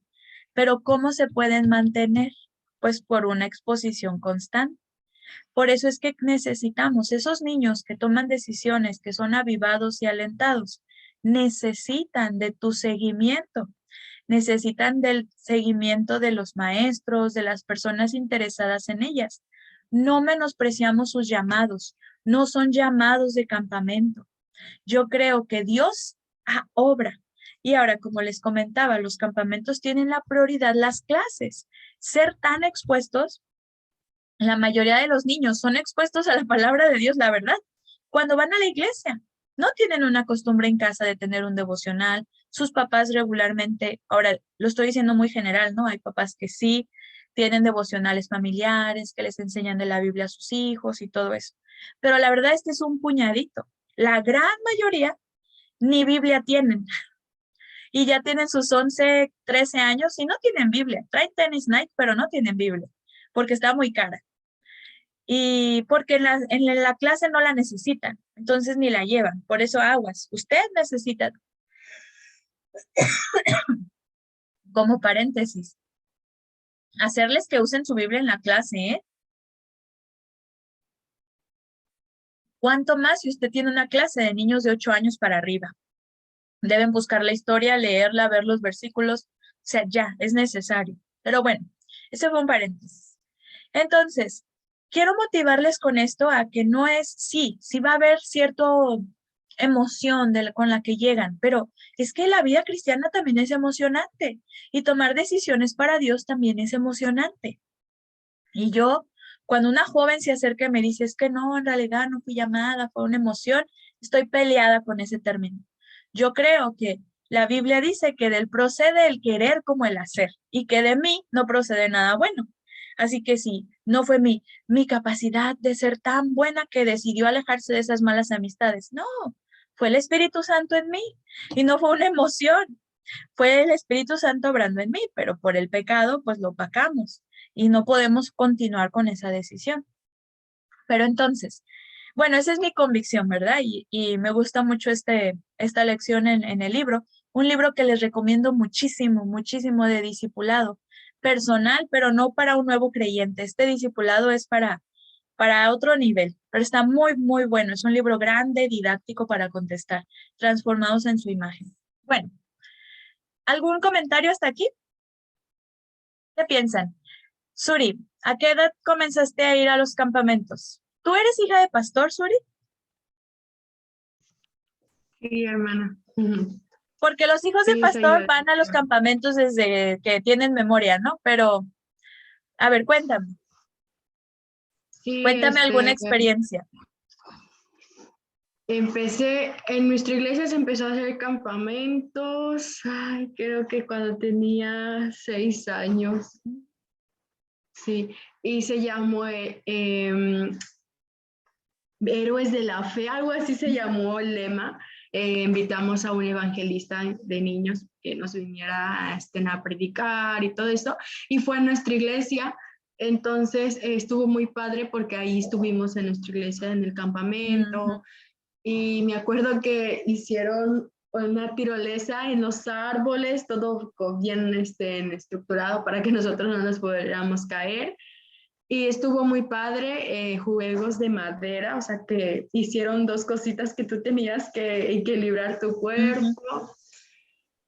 Pero ¿cómo se pueden mantener? Pues por una exposición constante. Por eso es que necesitamos esos niños que toman decisiones, que son avivados y alentados, necesitan de tu seguimiento, necesitan del seguimiento de los maestros, de las personas interesadas en ellas. No menospreciamos sus llamados, no son llamados de campamento. Yo creo que Dios obra. Y ahora, como les comentaba, los campamentos tienen la prioridad, las clases. Ser tan expuestos, la mayoría de los niños son expuestos a la palabra de Dios, la verdad. Cuando van a la iglesia, no tienen una costumbre en casa de tener un devocional. Sus papás regularmente, ahora lo estoy diciendo muy general, ¿no? Hay papás que sí tienen devocionales familiares, que les enseñan de la Biblia a sus hijos y todo eso. Pero la verdad es que es un puñadito. La gran mayoría ni Biblia tienen. Y ya tienen sus 11, 13 años y no tienen Biblia. Traen Tennis Night, pero no tienen Biblia, porque está muy cara. Y porque en la clase no la necesitan, entonces ni la llevan. Por eso aguas. Usted necesita, como paréntesis, hacerles que usen su Biblia en la clase, ¿eh? ¿Cuánto más si usted tiene una clase de niños de 8 años para arriba? Deben buscar la historia, leerla, ver los versículos. O sea, ya, es necesario. Pero bueno, ese fue un paréntesis. Entonces, quiero motivarles con esto a que no es, sí va a haber cierta emoción con la que llegan, pero es que la vida cristiana también es emocionante y tomar decisiones para Dios también es emocionante. Y yo, cuando una joven se acerca y me dice, es que no, en realidad no fui llamada, fue una emoción, estoy peleada con ese término. Yo creo que la Biblia dice que del procede el querer como el hacer y que de mí no procede nada bueno. Así que sí, no fue mi capacidad de ser tan buena que decidió alejarse de esas malas amistades. No, fue el Espíritu Santo en mí y no fue una emoción. Fue el Espíritu Santo obrando en mí, pero por el pecado pues lo opacamos y no podemos continuar con esa decisión. Pero entonces, bueno, esa es mi convicción, ¿verdad? Y me gusta mucho esta lección en el libro, un libro que les recomiendo muchísimo, muchísimo de discipulado personal, pero no para un nuevo creyente. Este discipulado es para otro nivel, pero está muy, muy bueno. Es un libro grande, didáctico para contestar, transformados en su imagen. Bueno, ¿algún comentario hasta aquí? ¿Qué piensan? Suri, ¿a qué edad comenzaste a ir a los campamentos? ¿Tú eres hija de pastor, Suri? Sí, hermana. Ujú. Porque los hijos de Sí, soy yo. pastor van a los campamentos desde que tienen memoria, ¿no? Pero, a ver, Sí, cuéntame alguna experiencia. empecé, en nuestra iglesia se empezó a hacer campamentos, ay, creo que cuando tenía 6 años, sí, y se llamó Héroes de la Fe, algo así se llamó el lema. Invitamos a un evangelista de niños que nos viniera a predicar y todo eso, y fue en nuestra iglesia. Entonces estuvo muy padre porque ahí estuvimos en nuestra iglesia en el Ujú, campamento, y me acuerdo que hicieron una tirolesa en los árboles, todo bien estructurado para que nosotros no nos pudiéramos caer. Y estuvo muy padre, juegos de madera, o sea que hicieron dos cositas que tú tenías que equilibrar tu ujú, cuerpo.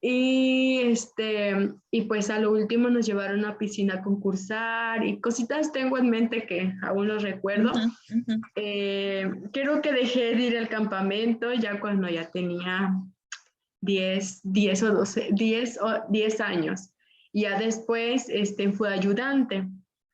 Y pues a lo último nos llevaron a una piscina a concursar y cositas tengo en mente que aún los recuerdo. ujú, ujú, Creo que dejé de ir al campamento ya cuando ya tenía 10 o 12, 10 años. Ya después fui ayudante,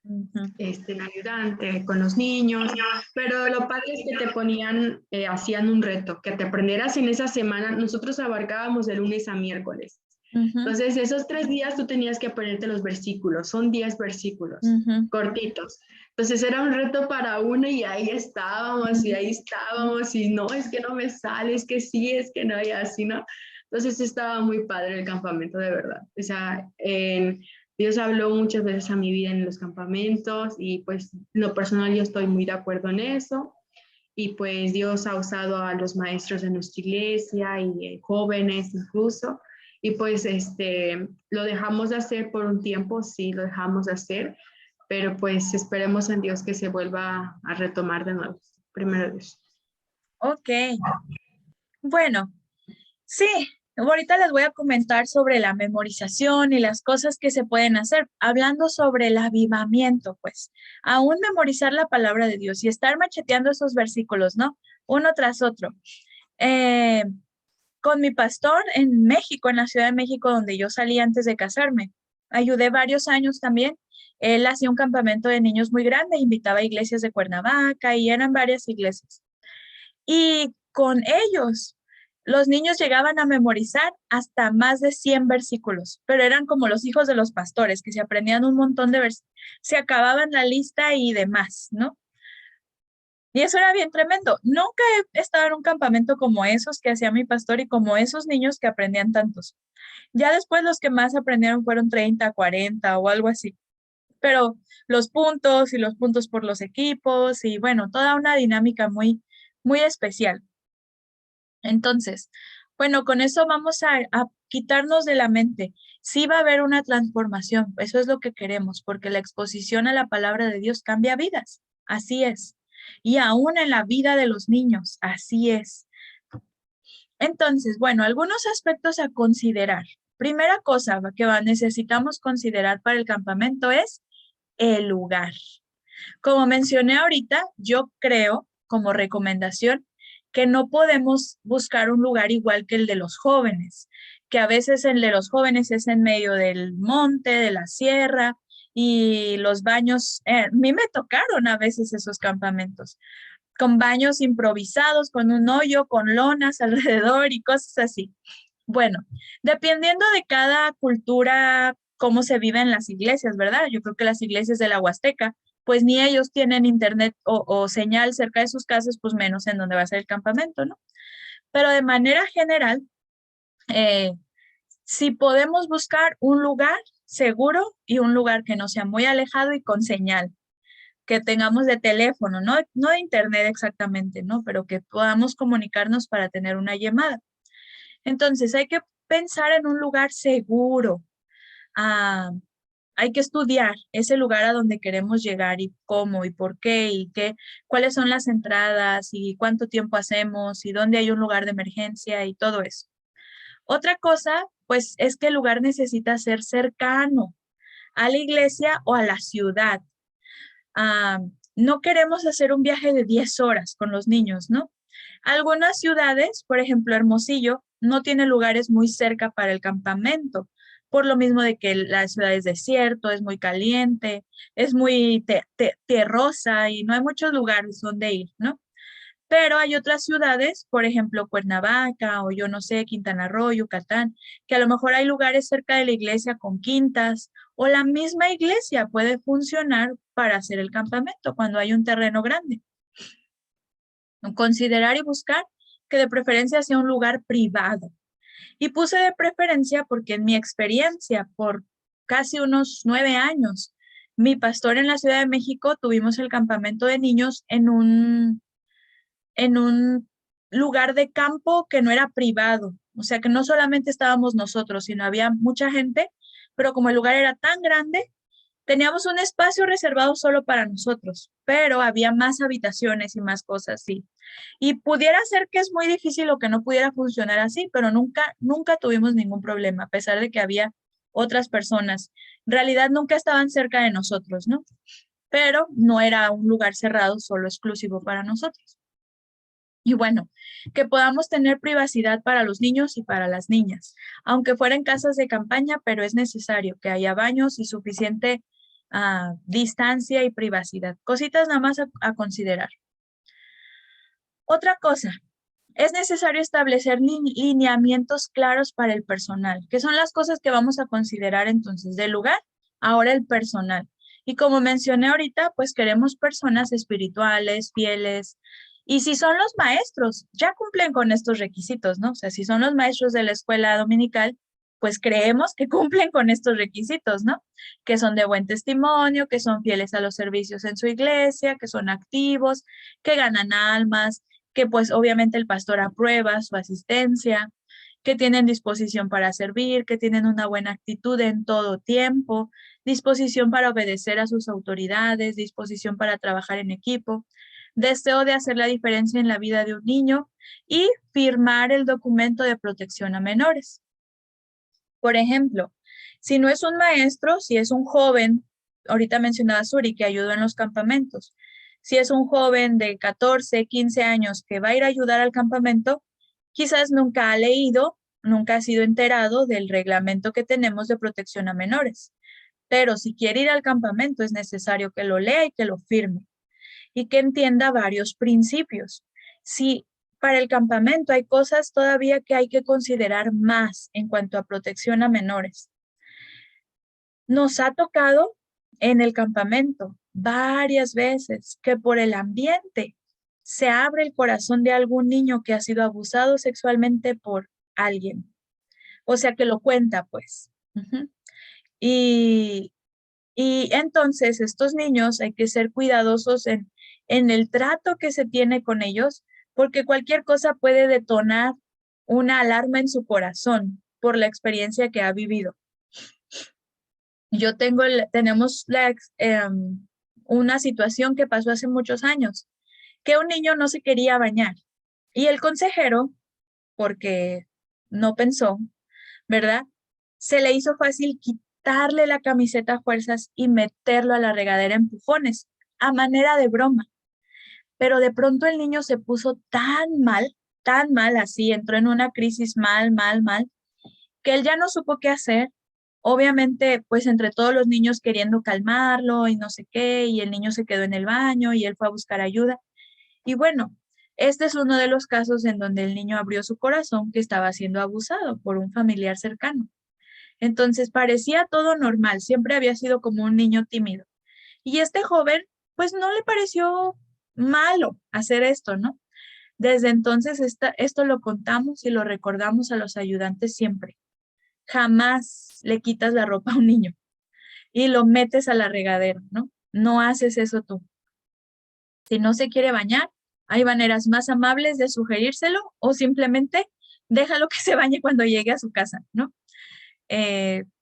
ujú, en ayudante con los niños, pero lo padre es que te ponían, hacían un reto, que te aprendieras en esa semana. Nosotros abarcábamos de lunes a miércoles. ujú, Entonces, esos 3 días tú tenías que aprenderte los versículos, son 10 versículos ujú, cortitos. Entonces era un reto para uno y ujú. ahí estábamos y no, es que no me sale, es que sí, es que no, y así, ¿no? Entonces estaba muy padre el campamento, de verdad. O sea, Dios habló muchas veces a mi vida en los campamentos y pues lo personal yo estoy muy de acuerdo en eso. Y pues Dios ha usado a los maestros de nuestra iglesia y jóvenes incluso. Y pues lo dejamos de hacer por un tiempo, sí, lo dejamos de hacer, pero pues esperemos en Dios que se vuelva a retomar de nuevo. Primero Dios. Ok, bueno, sí, ahorita les voy a comentar sobre la memorización y las cosas que se pueden hacer, hablando sobre el avivamiento, pues, aún memorizar la palabra de Dios y estar macheteando esos versículos, ¿no? Uno tras otro. Eh, con mi pastor en México, en la Ciudad de México, donde yo salí antes de casarme, ayudé varios años también. Él hacía un campamento de niños muy grande, invitaba a iglesias de Cuernavaca y eran varias iglesias. Y con ellos, los niños llegaban a memorizar hasta más de 100 versículos, pero eran como los hijos de los pastores, que se aprendían un montón de versículos, se acababan la lista y demás, ¿no? Y eso era bien tremendo. Nunca he estado en un campamento como esos que hacía mi pastor y como esos niños que aprendían tantos. Ya después los que más aprendieron fueron 30, 40 o algo así. Pero los puntos y los puntos por los equipos y bueno, toda una dinámica muy, muy especial. Entonces, bueno, con eso vamos a quitarnos de la mente. Sí va a haber una transformación, eso es lo que queremos, porque la exposición a la palabra de Dios cambia vidas, así es. Y aún en la vida de los niños, así es. Entonces, bueno, algunos aspectos a considerar. Primera cosa necesitamos considerar para el campamento es el lugar. Como mencioné ahorita, yo creo, como recomendación, que no podemos buscar un lugar igual que el de los jóvenes, que a veces el de los jóvenes es en medio del monte, de la sierra, y los baños, a mí me tocaron a veces esos campamentos, con baños improvisados, con un hoyo, con lonas alrededor y cosas así. Bueno, dependiendo de cada cultura, cómo se vive en las iglesias, ¿verdad? Yo creo que las iglesias de la Huasteca, pues ni ellos tienen internet o señal cerca de sus casas, pues menos en donde va a ser el campamento, ¿no? Pero de manera general, eh, si podemos buscar un lugar seguro y un lugar que no sea muy alejado y con señal, que tengamos de teléfono, ¿no? No de internet exactamente, ¿no? Pero que podamos comunicarnos para tener una llamada. Entonces, hay que pensar en un lugar seguro. Ah, hay que estudiar ese lugar a donde queremos llegar y cómo y por qué y qué, cuáles son las entradas y cuánto tiempo hacemos y dónde hay un lugar de emergencia y todo eso. Otra cosa, pues, es que el lugar necesita ser cercano. a la iglesia o a la ciudad. Ah, no queremos hacer un viaje de 10 horas con los niños, ¿no? Algunas ciudades, por ejemplo, Hermosillo, no tiene lugares muy cerca para el campamento, por lo mismo de que la ciudad es desierto, es muy caliente, es muy tierrosa y no hay muchos lugares donde ir, ¿no? Pero hay otras ciudades, por ejemplo, Cuernavaca o yo no sé, Quintana Roo, Yucatán, que a lo mejor hay lugares cerca de la iglesia con quintas o la misma iglesia puede funcionar para hacer el campamento cuando hay un terreno grande. Considerar y buscar que de preferencia sea un lugar privado. Y puse de preferencia porque en mi experiencia, por casi unos 9 años, mi pastor en la Ciudad de México tuvimos el campamento de niños en un lugar de campo que no era privado. O sea que no solamente estábamos nosotros, sino había mucha gente, pero como el lugar era tan grande, teníamos un espacio reservado solo para nosotros, pero había más habitaciones y más cosas, sí. Y pudiera ser que es muy difícil o que no pudiera funcionar así, pero nunca tuvimos ningún problema, a pesar de que había otras personas. En realidad nunca estaban cerca de nosotros, ¿no? Pero no era un lugar cerrado, solo exclusivo para nosotros. Y bueno, que podamos tener privacidad para los niños y para las niñas, aunque fuera en casas de campaña, pero es necesario que haya baños y suficiente distancia y privacidad. Cositas nada más a considerar. Otra cosa, es necesario establecer lineamientos claros para el personal, que son las cosas que vamos a considerar entonces del lugar, ahora el personal. Y como mencioné ahorita, pues queremos personas espirituales, fieles. Y si son los maestros, ya cumplen con estos requisitos, ¿no? O sea, si son los maestros de la escuela dominical, pues creemos que cumplen con estos requisitos, ¿no? Que son de buen testimonio, que son fieles a los servicios en su iglesia, que son activos, que ganan almas, que pues obviamente el pastor aprueba su asistencia, que tienen disposición para servir, que tienen una buena actitud en todo tiempo, disposición para obedecer a sus autoridades, disposición para trabajar en equipo, deseo de hacer la diferencia en la vida de un niño y firmar el documento de protección a menores. Por ejemplo, si no es un maestro, si es un joven, ahorita mencionaba Suri, que ayudó en los campamentos, si es un joven de 14, 15 años que va a ir a ayudar al campamento, quizás nunca ha leído, nunca ha sido enterado del reglamento que tenemos de protección a menores. Pero si quiere ir al campamento, es necesario que lo lea y que lo firme y que entienda varios principios. Si para el campamento hay cosas todavía que hay que considerar más en cuanto a protección a menores. Nos ha tocado en el campamento varias veces que por el ambiente se abre el corazón de algún niño que ha sido abusado sexualmente por alguien. O sea, que lo cuenta, pues. Y, y entonces estos niños hay que ser cuidadosos en el trato que se tiene con ellos, porque cualquier cosa puede detonar una alarma en su corazón por la experiencia que ha vivido. Tenemos una situación que pasó hace muchos años, que un niño no se quería bañar y el consejero, porque no pensó, ¿verdad? Se le hizo fácil quitarle la camiseta a fuerzas y meterlo a la regadera a empujones, a manera de broma. Pero de pronto el niño se puso tan mal así, entró en una crisis mal, que él ya no supo qué hacer. Obviamente, pues entre todos los niños queriendo calmarlo y no sé qué, y el niño se quedó en el baño y él fue a buscar ayuda. Y bueno, este es uno de los casos en donde el niño abrió su corazón que estaba siendo abusado por un familiar cercano. Entonces parecía todo normal, siempre había sido como un niño tímido. Y este joven, pues no le pareció malo hacer esto, ¿no? Desde entonces esto lo contamos y lo recordamos a los ayudantes siempre. Jamás le quitas la ropa a un niño y lo metes a la regadera, ¿no? No haces eso tú. Si no se quiere bañar, hay maneras más amables de sugerírselo o simplemente déjalo que se bañe cuando llegue a su casa, ¿no?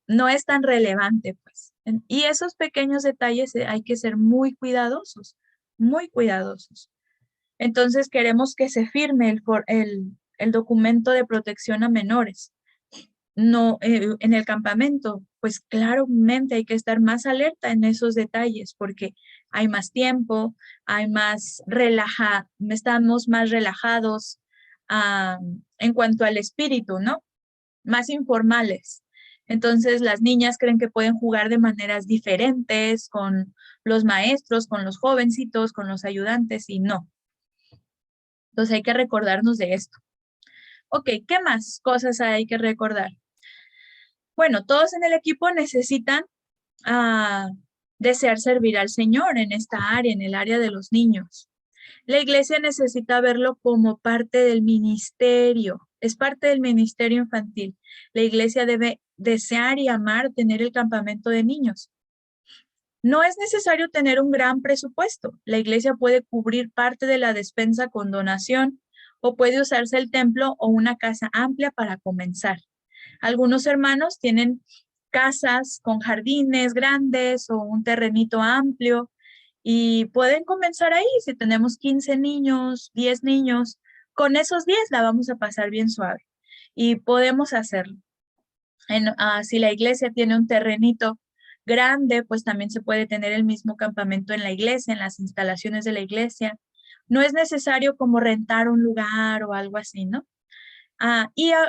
No es tan relevante, pues. Y esos pequeños detalles hay que ser muy cuidadosos, muy cuidadosos. Entonces queremos que se firme el documento de protección a menores. no, en el campamento, pues claramente hay que estar más alerta en esos detalles porque hay más tiempo, hay más estamos más relajados en cuanto al espíritu, ¿no? Más informales. Entonces las niñas creen que pueden jugar de maneras diferentes con los maestros, con los jovencitos, con los ayudantes y no. Entonces hay que recordarnos de esto. Ok, ¿qué más cosas hay que recordar? Bueno, todos en el equipo necesitan desear servir al Señor en esta área, en el área de los niños. La iglesia necesita verlo como parte del ministerio, es parte del ministerio infantil. La iglesia debe desear y amar tener el campamento de niños. No es necesario tener un gran presupuesto. La iglesia puede cubrir parte de la despensa con donación o puede usarse el templo o una casa amplia para comenzar. Algunos hermanos tienen casas con jardines grandes o un terrenito amplio y pueden comenzar ahí. Si tenemos 15 niños, 10 niños, con esos 10 la vamos a pasar bien suave y podemos hacerlo. Si la iglesia tiene un terrenito grande, pues también se puede tener el mismo campamento en la iglesia, en las instalaciones de la iglesia. No es necesario como rentar un lugar o algo así, ¿no?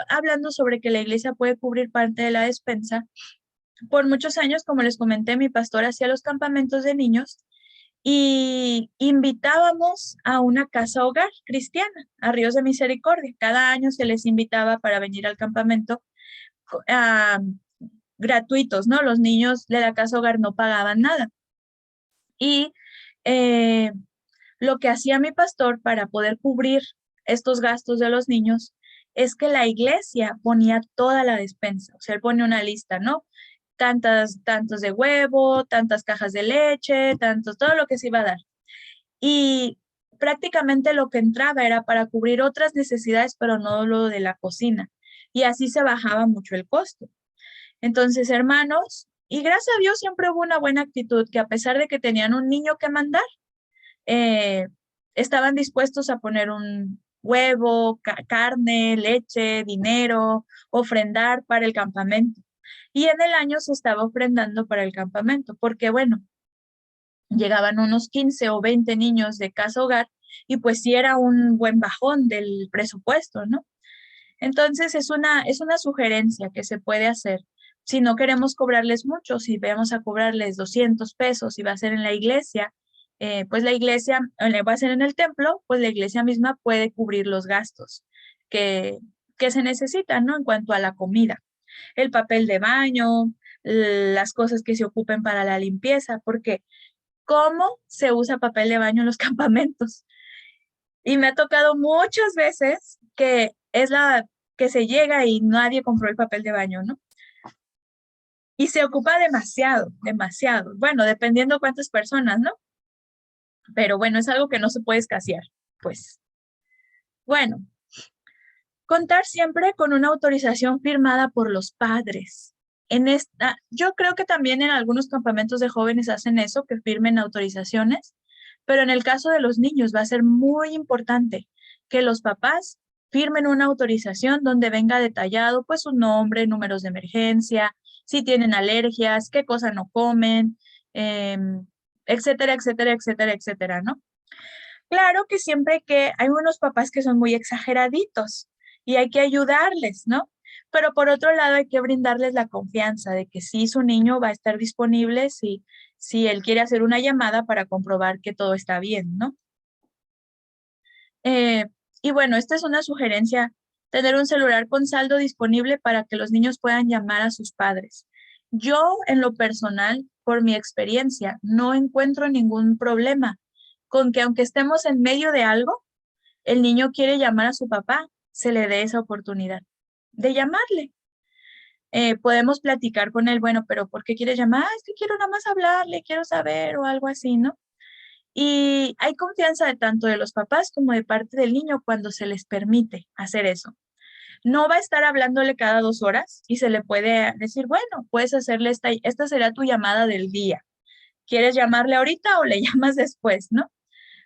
Hablando sobre que la iglesia puede cubrir parte de la despensa, por muchos años, como les comenté, mi pastor hacía los campamentos de niños y invitábamos a una casa hogar cristiana, a Ríos de Misericordia. Cada año se les invitaba para venir al campamento gratuitos, ¿no? Los niños de la casa hogar no pagaban nada. Y lo que hacía mi pastor para poder cubrir estos gastos de los niños es que la iglesia ponía toda la despensa, o sea, él pone una lista, ¿no? Tantos de huevo, tantas cajas de leche, todo lo que se iba a dar. Y prácticamente lo que entraba era para cubrir otras necesidades, pero no lo de la cocina. Y así se bajaba mucho el costo. Entonces, hermanos, y gracias a Dios siempre hubo una buena actitud, que a pesar de que tenían un niño que mandar, eh, estaban dispuestos a poner un huevo, carne, leche, dinero, ofrendar para el campamento. Y en el año se estaba ofrendando para el campamento, porque bueno, llegaban unos 15 o 20 niños de casa hogar y pues sí era un buen bajón del presupuesto, ¿no? Entonces es una sugerencia que se puede hacer. Si no queremos cobrarles mucho, si vamos a cobrarles 200 pesos y va a ser en la iglesia, pues la iglesia, va a ser en el templo, pues la iglesia misma puede cubrir los gastos que, que se necesitan, ¿no? En cuanto a la comida, el papel de baño, las cosas que se ocupen para la limpieza, porque ¿cómo se usa papel de baño en los campamentos? Y me ha tocado muchas veces que es la que se llega y nadie compró el papel de baño, ¿no? Y se ocupa demasiado, demasiado. Bueno, dependiendo cuántas personas, ¿no? Pero bueno, es algo que no se puede escasear, pues. Bueno, contar siempre con una autorización firmada por los padres. Yo creo que también en algunos campamentos de jóvenes hacen eso, que firmen autorizaciones, pero en el caso de los niños va a ser muy importante que los papás firmen una autorización donde venga detallado pues su nombre, números de emergencia, si tienen alergias, qué cosa no comen, etcétera, etcétera, etcétera, etcétera, ¿no? Claro que siempre que hay unos papás que son muy exageraditos y hay que ayudarles, ¿no? Pero por otro lado hay que brindarles la confianza de que sí, su niño va a estar disponible si él quiere hacer una llamada para comprobar que todo está bien, ¿no? Eh, y bueno, esta es una sugerencia, tener un celular con saldo disponible para que los niños puedan llamar a sus padres. Yo, en lo personal, por mi experiencia, no encuentro ningún problema con que aunque estemos en medio de algo, el niño quiere llamar a su papá, se le dé esa oportunidad de llamarle. Podemos platicar con él, bueno, pero ¿por qué quiere llamar? Es que quiero nada más hablarle, quiero saber o algo así, ¿no? Y hay confianza de tanto de los papás como de parte del niño cuando se les permite hacer eso. No va a estar hablándole cada 2 horas y se le puede decir, bueno, puedes hacerle esta será tu llamada del día. ¿Quieres llamarle ahorita o le llamas después, no?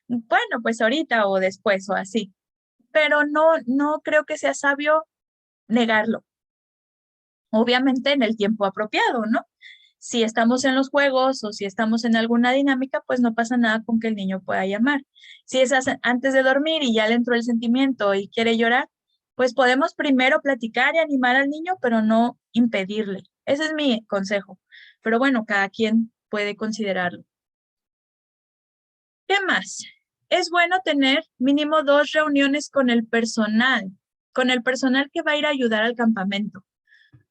Bueno, pues ahorita o después o así. Pero no creo que sea sabio negarlo. obviamente en el tiempo apropiado, ¿no? Si estamos en los juegos o si estamos en alguna dinámica, pues no pasa nada con que el niño pueda llamar. Si es antes de dormir y ya le entró el sentimiento y quiere llorar, pues podemos primero platicar y animar al niño, pero no impedirle. Ese es mi consejo. Pero bueno, cada quien puede considerarlo. ¿Qué más? Es bueno tener mínimo 2 reuniones con el personal que va a ir a ayudar al campamento.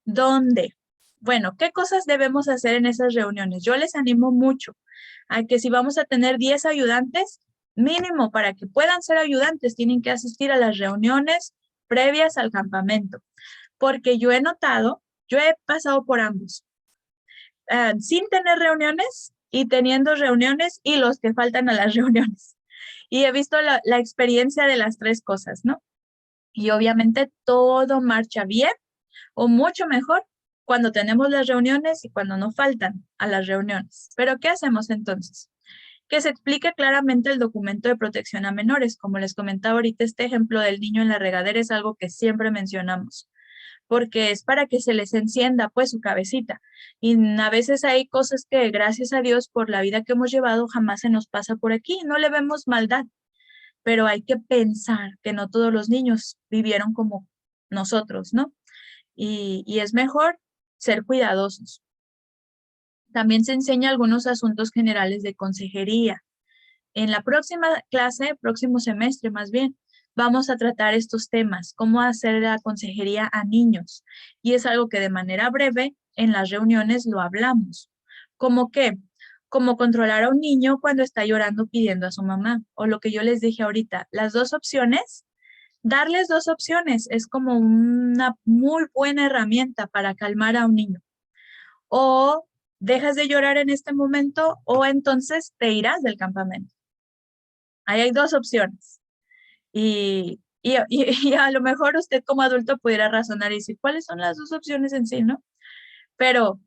¿Dónde? Bueno, ¿qué cosas debemos hacer en esas reuniones? Yo les animo mucho a que si vamos a tener 10 ayudantes, mínimo para que puedan ser ayudantes, tienen que asistir a las reuniones previas al campamento. Porque yo he notado, yo he pasado por ambos, sin tener reuniones y teniendo reuniones y los que faltan a las reuniones. Y he visto la experiencia de las 3 cosas, ¿no? Y obviamente todo marcha bien o mucho mejor cuando tenemos las reuniones y cuando no faltan a las reuniones. Pero ¿qué hacemos entonces? Que se explique claramente el documento de protección a menores. Como les comentaba ahorita, este ejemplo del niño en la regadera es algo que siempre mencionamos, porque es para que se les encienda pues su cabecita. Y a veces hay cosas que gracias a Dios por la vida que hemos llevado jamás se nos pasa por aquí, no le vemos maldad, pero hay que pensar que no todos los niños vivieron como nosotros, ¿no? Y es mejor ser cuidadosos. También se enseña algunos asuntos generales de consejería. En la próxima clase, próximo semestre más bien, vamos a tratar estos temas, cómo hacer la consejería a niños. Y es algo que de manera breve en las reuniones lo hablamos. ¿Cómo qué? Como controlar a un niño cuando está llorando pidiendo a su mamá. O lo que yo les dije ahorita, las 2 opciones. Darles 2 opciones es como una muy buena herramienta para calmar a un niño. O dejas de llorar en este momento o entonces te irás del campamento. Ahí hay 2 opciones. Y a lo mejor usted como adulto pudiera razonar y decir, ¿cuáles son las 2 opciones en sí, no? Pero,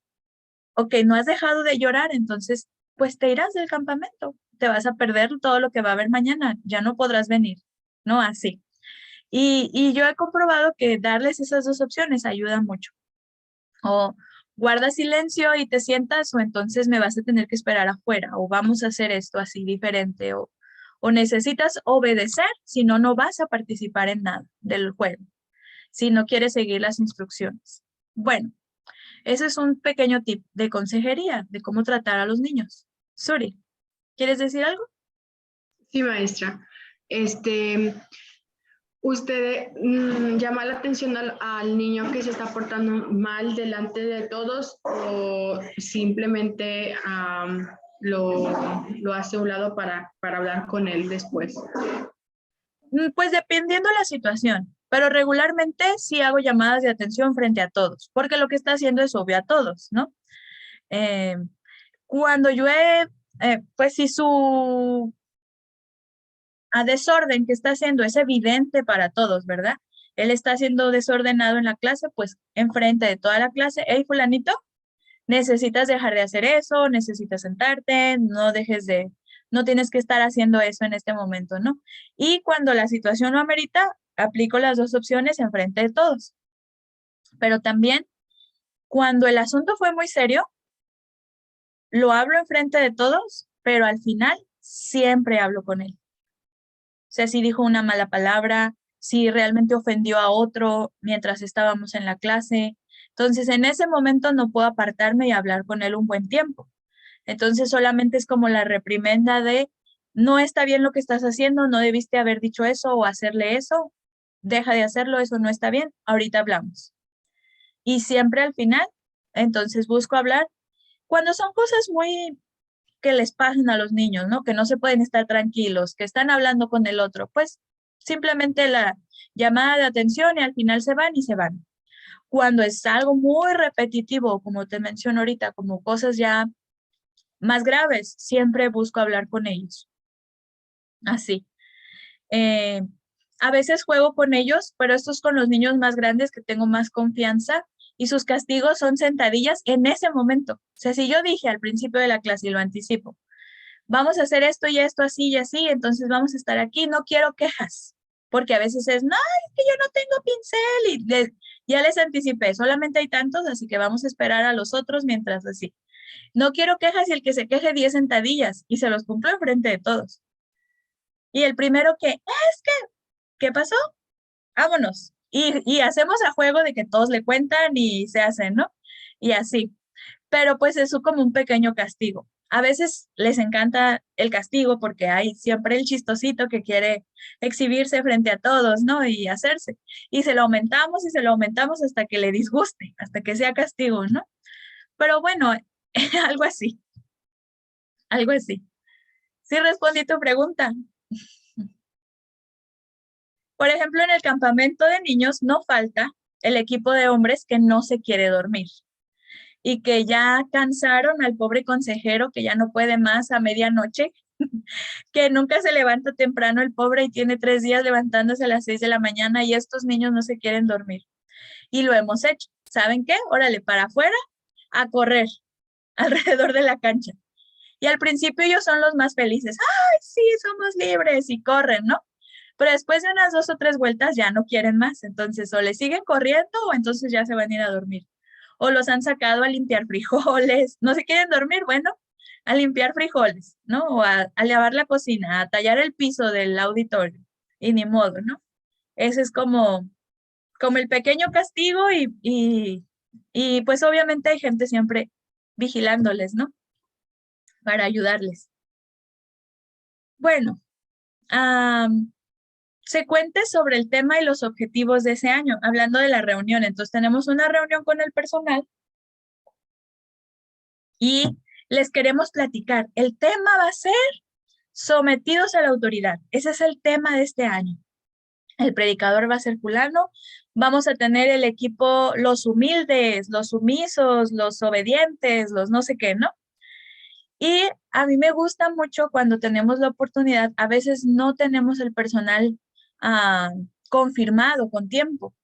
ok, no has dejado de llorar, entonces, pues te irás del campamento. Te vas a perder todo lo que va a haber mañana. Ya no podrás venir, ¿no? Así. Y yo he comprobado que darles esas 2 opciones ayuda mucho. O guarda silencio y te sientas, o entonces me vas a tener que esperar afuera, o vamos a hacer esto así diferente, o necesitas obedecer, si no, no vas a participar en nada del juego, si no quieres seguir las instrucciones. Bueno, ese es un pequeño tip de consejería, de cómo tratar a los niños. Suri, ¿quieres decir algo? Sí, maestra. ¿Usted llama la atención al niño que se está portando mal delante de todos o simplemente lo hace a un lado para hablar con él después? Pues dependiendo la situación, pero regularmente sí hago llamadas de atención frente a todos, porque lo que está haciendo es obvio a todos, ¿no? Eh, Cuando yo pues si su desorden que está haciendo es evidente para todos, ¿verdad? Él está siendo desordenado en la clase, pues enfrente de toda la clase, hey, fulanito, necesitas dejar de hacer eso, necesitas sentarte, no tienes que estar haciendo eso en este momento, ¿no? Y cuando la situación lo amerita, aplico las 2 opciones enfrente de todos. Pero también, cuando el asunto fue muy serio, lo hablo enfrente de todos, pero al final siempre hablo con él. O sea, si dijo una mala palabra, si realmente ofendió a otro mientras estábamos en la clase. Entonces, en ese momento no puedo apartarme y hablar con él un buen tiempo. Entonces, solamente es como la reprimenda de, no está bien lo que estás haciendo, no debiste haber dicho eso o hacerle eso, deja de hacerlo, eso no está bien, ahorita hablamos. Y siempre al final, entonces busco hablar cuando son cosas muy que les pasan a los niños, ¿no? Que no se pueden estar tranquilos, que están hablando con el otro, pues simplemente la llamada de atención y al final se van y se van. Cuando es algo muy repetitivo, como te menciono ahorita, como cosas ya más graves, siempre busco hablar con ellos. Así. Eh, a veces juego con ellos, pero esto es con los niños más grandes que tengo más confianza y sus castigos son sentadillas en ese momento. O sea, si yo dije al principio de la clase y lo anticipo, vamos a hacer esto y esto así y así, entonces vamos a estar aquí, no quiero quejas, porque a veces es, no, es que yo no tengo pincel Ya les anticipé, solamente hay tantos, así que vamos a esperar a los otros mientras así. No quiero quejas y el que se queje 10 sentadillas y se los cumplo enfrente de todos. Y el primero que, es que, ¿qué pasó? Vámonos. Y hacemos a juego de que todos le cuentan y se hacen, ¿no? Y así. Pero pues eso como un pequeño castigo. A veces les encanta el castigo porque hay siempre el chistosito que quiere exhibirse frente a todos, ¿no? Y hacerse. Y se lo aumentamos y se lo aumentamos hasta que le disguste, hasta que sea castigo, ¿no? Pero bueno, algo así, algo así. Sí respondí tu pregunta. Por ejemplo, en el campamento de niños no falta el equipo de hombres que no se quiere dormir y que ya cansaron al pobre consejero que ya no puede más a medianoche, que nunca se levanta temprano el pobre y tiene 3 días levantándose a las 6 de la mañana y estos niños no se quieren dormir. Y lo hemos hecho. ¿Saben qué? Órale, para afuera, a correr alrededor de la cancha. Y al principio ellos son los más felices. ¡Ay, sí, somos libres! Y corren, ¿no? Pero después de unas 2 o 3 vueltas ya no quieren más. Entonces o le siguen corriendo o entonces ya se van a ir a dormir. O los han sacado a limpiar frijoles. No se quieren dormir, bueno, a limpiar frijoles, ¿no? O a lavar la cocina, a tallar el piso del auditorio. Y ni modo, ¿no? Ese es como el pequeño castigo y pues obviamente hay gente siempre vigilándoles, ¿no? Para ayudarles. Bueno, se cuente sobre el tema y los objetivos de ese año, hablando de la reunión. Entonces tenemos una reunión con el personal y les queremos platicar. El tema va a ser sometidos a la autoridad. Ese es el tema de este año. El predicador va a ser fulano. Vamos a tener el equipo, los humildes, los sumisos, los obedientes, los no sé qué, ¿no? Y a mí me gusta mucho cuando tenemos la oportunidad, a veces no tenemos el personal confirmado con tiempo,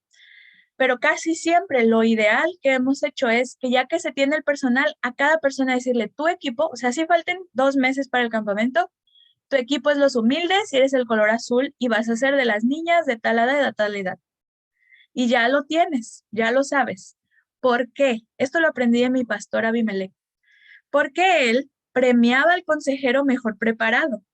pero casi siempre lo ideal que hemos hecho es que ya que se tiene el personal, a cada persona decirle, tu equipo, o sea, si falten 2 meses para el campamento, tu equipo es los humildes y eres el color azul y vas a ser de las niñas de tal edad a tal edad. Y ya lo tienes, ya lo sabes. ¿Por qué? Esto lo aprendí de mi pastor Abimelech. Porque él premiaba al consejero mejor preparado.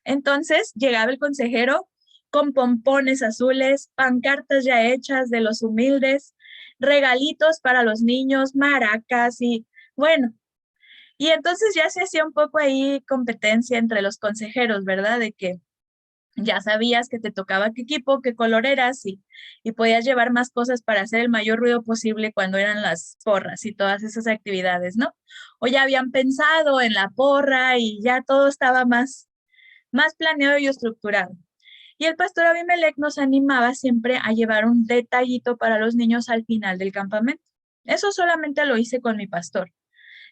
Entonces llegaba el consejero con pompones azules, pancartas ya hechas de los humildes, regalitos para los niños, maracas y bueno, y entonces ya se hacía un poco ahí competencia entre los consejeros, ¿verdad? De que ya sabías que te tocaba qué equipo, qué color eras y podías llevar más cosas para hacer el mayor ruido posible cuando eran las porras y todas esas actividades, ¿no? O ya habían pensado en la porra y ya todo estaba más planeado y estructurado. Y el pastor Abimelech nos animaba siempre a llevar un detallito para los niños al final del campamento. Eso solamente lo hice con mi pastor.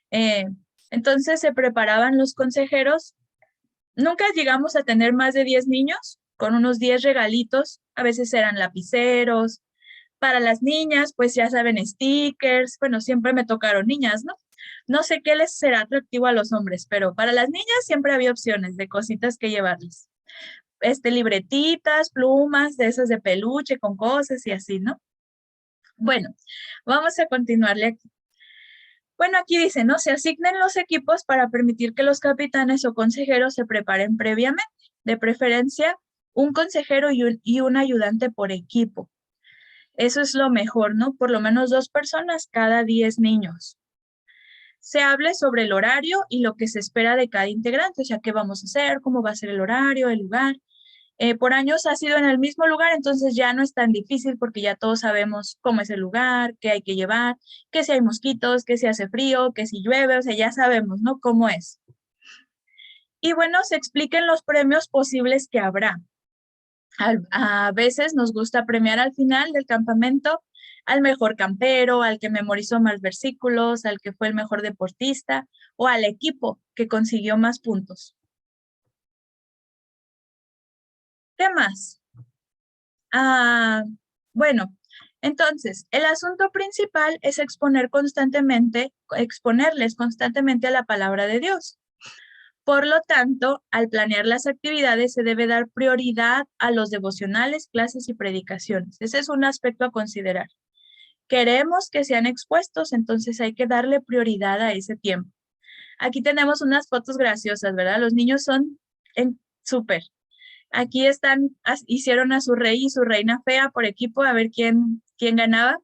Eh, entonces se preparaban los consejeros. Nunca llegamos a tener más de 10 niños con unos 10 regalitos. A veces eran lapiceros. Para las niñas, pues ya saben, stickers. Bueno, siempre me tocaron niñas, ¿no? No sé qué les será atractivo a los hombres, pero para las niñas siempre había opciones de cositas que llevarles. Libretitas, plumas, de esas de peluche con cosas y así, ¿no? Bueno, vamos a continuarle aquí. Bueno, aquí dice, ¿no? Se asignen los equipos para permitir que los capitanes o consejeros se preparen previamente, de preferencia un consejero y un ayudante por equipo. Eso es lo mejor, ¿no? Por lo menos 2 personas cada 10 niños. Se hable sobre el horario y lo que se espera de cada integrante, o sea, qué vamos a hacer, cómo va a ser el horario, el lugar. Por años ha sido en el mismo lugar, entonces ya no es tan difícil porque ya todos sabemos cómo es el lugar, qué hay que llevar, que si hay mosquitos, que si hace frío, que si llueve, o sea, ya sabemos, ¿no? Cómo es. Y bueno, se expliquen los premios posibles que habrá. A veces nos gusta premiar al final del campamento al mejor campero, al que memorizó más versículos, al que fue el mejor deportista o al equipo que consiguió más puntos. ¿Qué más? Bueno, entonces, el asunto principal es exponerles constantemente a la palabra de Dios. Por lo tanto, al planear las actividades se debe dar prioridad a los devocionales, clases y predicaciones. Ese es un aspecto a considerar. queremos que sean expuestos, entonces hay que darle prioridad a ese tiempo. Aquí tenemos unas fotos graciosas, ¿verdad? Los niños son súper. Aquí están, hicieron a su rey y su reina fea por equipo a ver quién ganaba.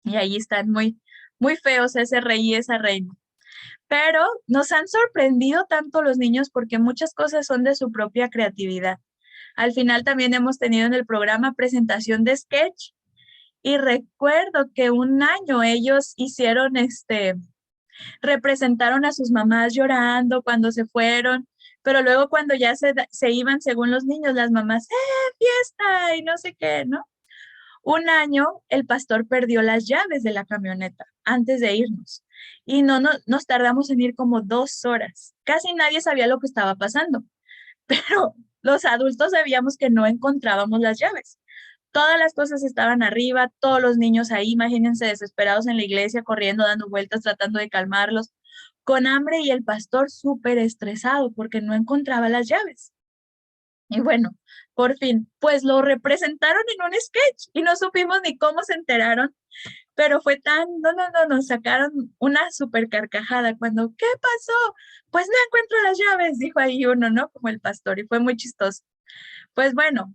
Y ahí están muy feos ese rey y esa reina. Pero nos han sorprendido tanto los niños porque muchas cosas son de su propia creatividad. Al final también hemos tenido en el programa presentación de sketch y recuerdo que un año ellos hicieron representaron a sus mamás llorando cuando se fueron, pero luego cuando ya se iban, según los niños, las mamás, fiesta! Y no sé qué, ¿no? Un año el pastor perdió las llaves de la camioneta antes de irnos y nos tardamos en ir como 2 horas. Casi nadie sabía lo que estaba pasando, pero los adultos sabíamos que no encontrábamos las llaves. Todas las cosas estaban arriba, todos los niños ahí, imagínense, desesperados en la iglesia, corriendo, dando vueltas, tratando de calmarlos, con hambre y el pastor súper estresado porque no encontraba las llaves. Y bueno, por fin, pues lo representaron en un sketch y no supimos ni cómo se enteraron, pero fue no, nos sacaron una súper carcajada cuando, ¿qué pasó? Pues no encuentro las llaves, dijo ahí uno, ¿no? Como el pastor, y fue muy chistoso. Pues bueno,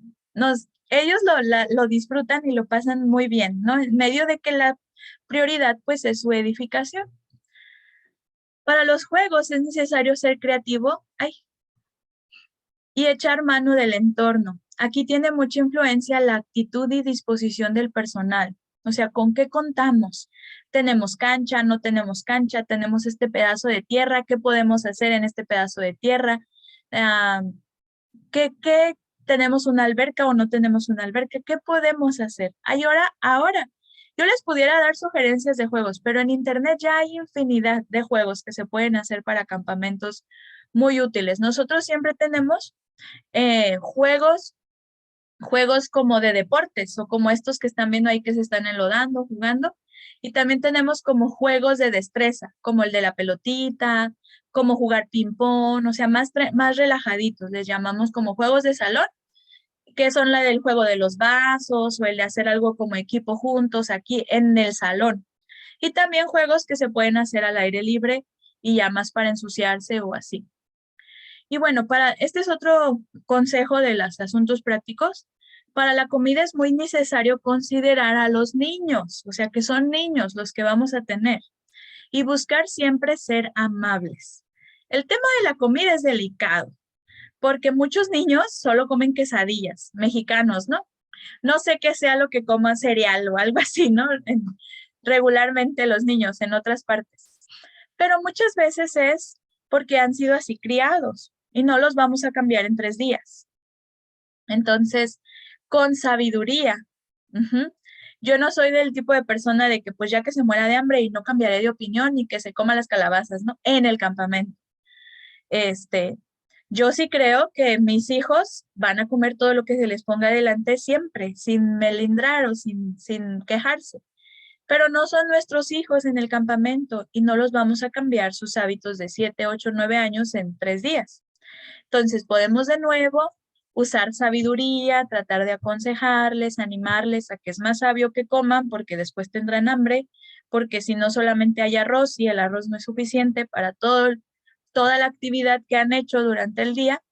ellos lo disfrutan y lo pasan muy bien, ¿no? En medio de que la prioridad pues es su edificación. Para los juegos es necesario ser creativo y echar mano del entorno. Aquí tiene mucha influencia la actitud y disposición del personal. O sea, ¿con qué contamos? ¿Tenemos cancha? ¿No tenemos cancha? ¿Tenemos este pedazo de tierra? ¿Qué podemos hacer en este pedazo de tierra? Ah, ¿qué tenemos una alberca o no tenemos una alberca? ¿Qué podemos hacer? Ahora, yo les pudiera dar sugerencias de juegos, pero en internet ya hay infinidad de juegos que se pueden hacer para campamentos muy útiles. Nosotros siempre tenemos juegos como de deportes o como estos que están viendo ahí que se están enlodando, jugando. Y también tenemos como juegos de destreza, como el de la pelotita, como jugar ping-pong, o sea, más relajaditos, les llamamos como juegos de salón, que son la del juego de los vasos o el de hacer algo como equipo juntos aquí en el salón. Y también juegos que se pueden hacer al aire libre y ya más para ensuciarse o así. Y bueno, este es otro consejo de los asuntos prácticos. Para la comida es muy necesario considerar a los niños, o sea que son niños los que vamos a tener, y buscar siempre ser amables. El tema de la comida es delicado, porque muchos niños solo comen quesadillas, mexicanos, ¿no? No sé qué sea lo que coman cereal o algo así, ¿no? Regularmente los niños en otras partes. Pero muchas veces es porque han sido así criados y no los vamos a cambiar en 3 días. Entonces, con sabiduría. Yo no soy del tipo de persona de que pues ya que se muera de hambre y no cambiaré de opinión y que se coma las calabazas, ¿no? En el campamento. Yo sí creo que mis hijos van a comer todo lo que se les ponga adelante siempre, sin melindrar o sin quejarse. Pero no son nuestros hijos en el campamento y no los vamos a cambiar sus hábitos de 7, 8, 9 años en 3 días. Entonces podemos de nuevo usar sabiduría, tratar de aconsejarles, animarles a que es más sabio que coman porque después tendrán hambre, porque si no solamente hay arroz y el arroz no es suficiente para toda la actividad que han hecho durante el día,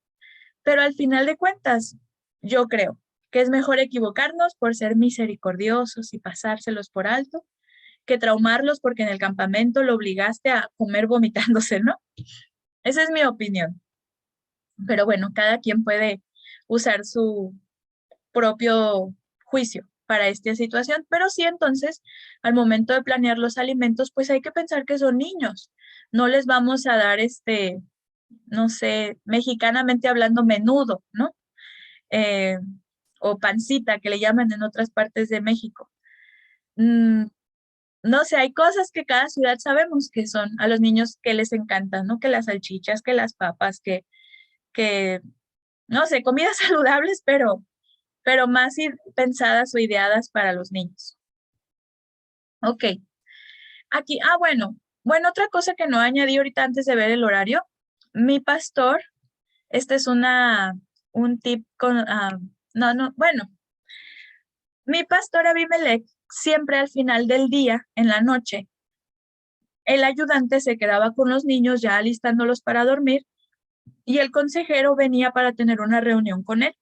pero al final de cuentas, yo creo que es mejor equivocarnos por ser misericordiosos y pasárselos por alto que traumarlos porque en el campamento lo obligaste a comer vomitándose, ¿no? Esa es mi opinión. Pero bueno, cada quien puede usar su propio juicio para esta situación, pero sí entonces al momento de planear los alimentos, pues hay que pensar que son niños. No les vamos a dar no sé, mexicanamente hablando, menudo, ¿no? Eh, o pancita, que le llaman en otras partes de México. No sé, hay cosas que cada ciudad sabemos que son a los niños que les encantan, ¿no? Que las salchichas, que las papas, que no sé, comidas saludables, pero más pensadas o ideadas para los niños. Ok, aquí, bueno, otra cosa que no añadí ahorita antes de ver el horario, mi pastor, este es un tip bueno, mi pastor Abimelech siempre al final del día, en la noche, el ayudante se quedaba con los niños ya alistándolos para dormir y el consejero venía para tener una reunión con él,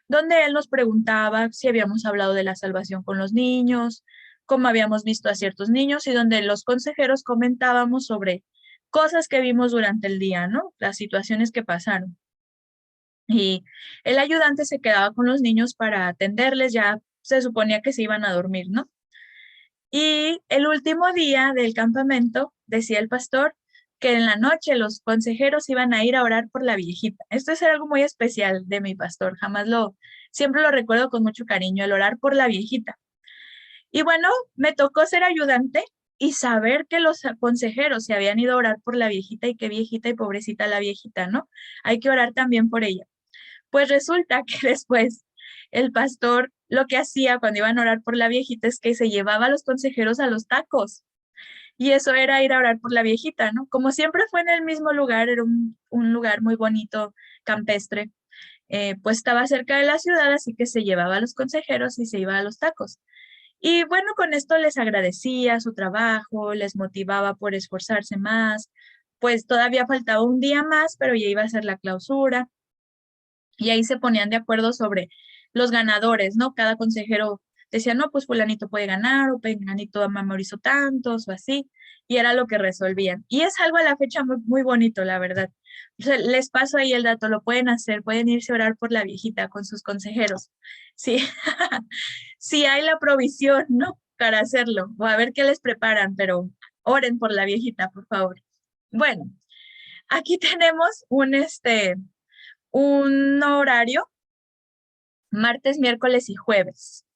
donde él nos preguntaba si habíamos hablado de la salvación con los niños, cómo habíamos visto a ciertos niños y donde los consejeros comentábamos sobre cosas que vimos durante el día, ¿no? Las situaciones que pasaron. Y el ayudante se quedaba con los niños para atenderles, ya se suponía que se iban a dormir, ¿no? Y el último día del campamento, decía el pastor, que en la noche los consejeros iban a ir a orar por la viejita. Esto es algo muy especial de mi pastor, siempre lo recuerdo con mucho cariño, el orar por la viejita. Y bueno, me tocó ser ayudante y saber que los consejeros se habían ido a orar por la viejita y qué viejita y pobrecita la viejita, ¿no? Hay que orar también por ella. Pues resulta que después el pastor lo que hacía cuando iban a orar por la viejita es que se llevaba a los consejeros a los tacos. Y eso era ir a orar por la viejita, ¿no? Como siempre fue en el mismo lugar, era un lugar muy bonito, campestre, pues estaba cerca de la ciudad, así que se llevaba a los consejeros y se iba a los tacos. Y bueno, con esto les agradecía su trabajo, les motivaba por esforzarse más, pues todavía faltaba un día más, pero ya iba a ser la clausura. Y ahí se ponían de acuerdo sobre los ganadores, ¿no? Cada consejero decía, no, pues fulanito puede ganar, o fulanito memorizó tantos, o así, y era lo que resolvían. Y es algo a la fecha muy, muy bonito, la verdad. O sea, les paso ahí el dato, lo pueden hacer, pueden irse a orar por la viejita con sus consejeros. Sí, sí hay la provisión, ¿no? Para hacerlo, o a ver qué les preparan, pero oren por la viejita, por favor. Bueno, aquí tenemos un horario martes, miércoles y jueves.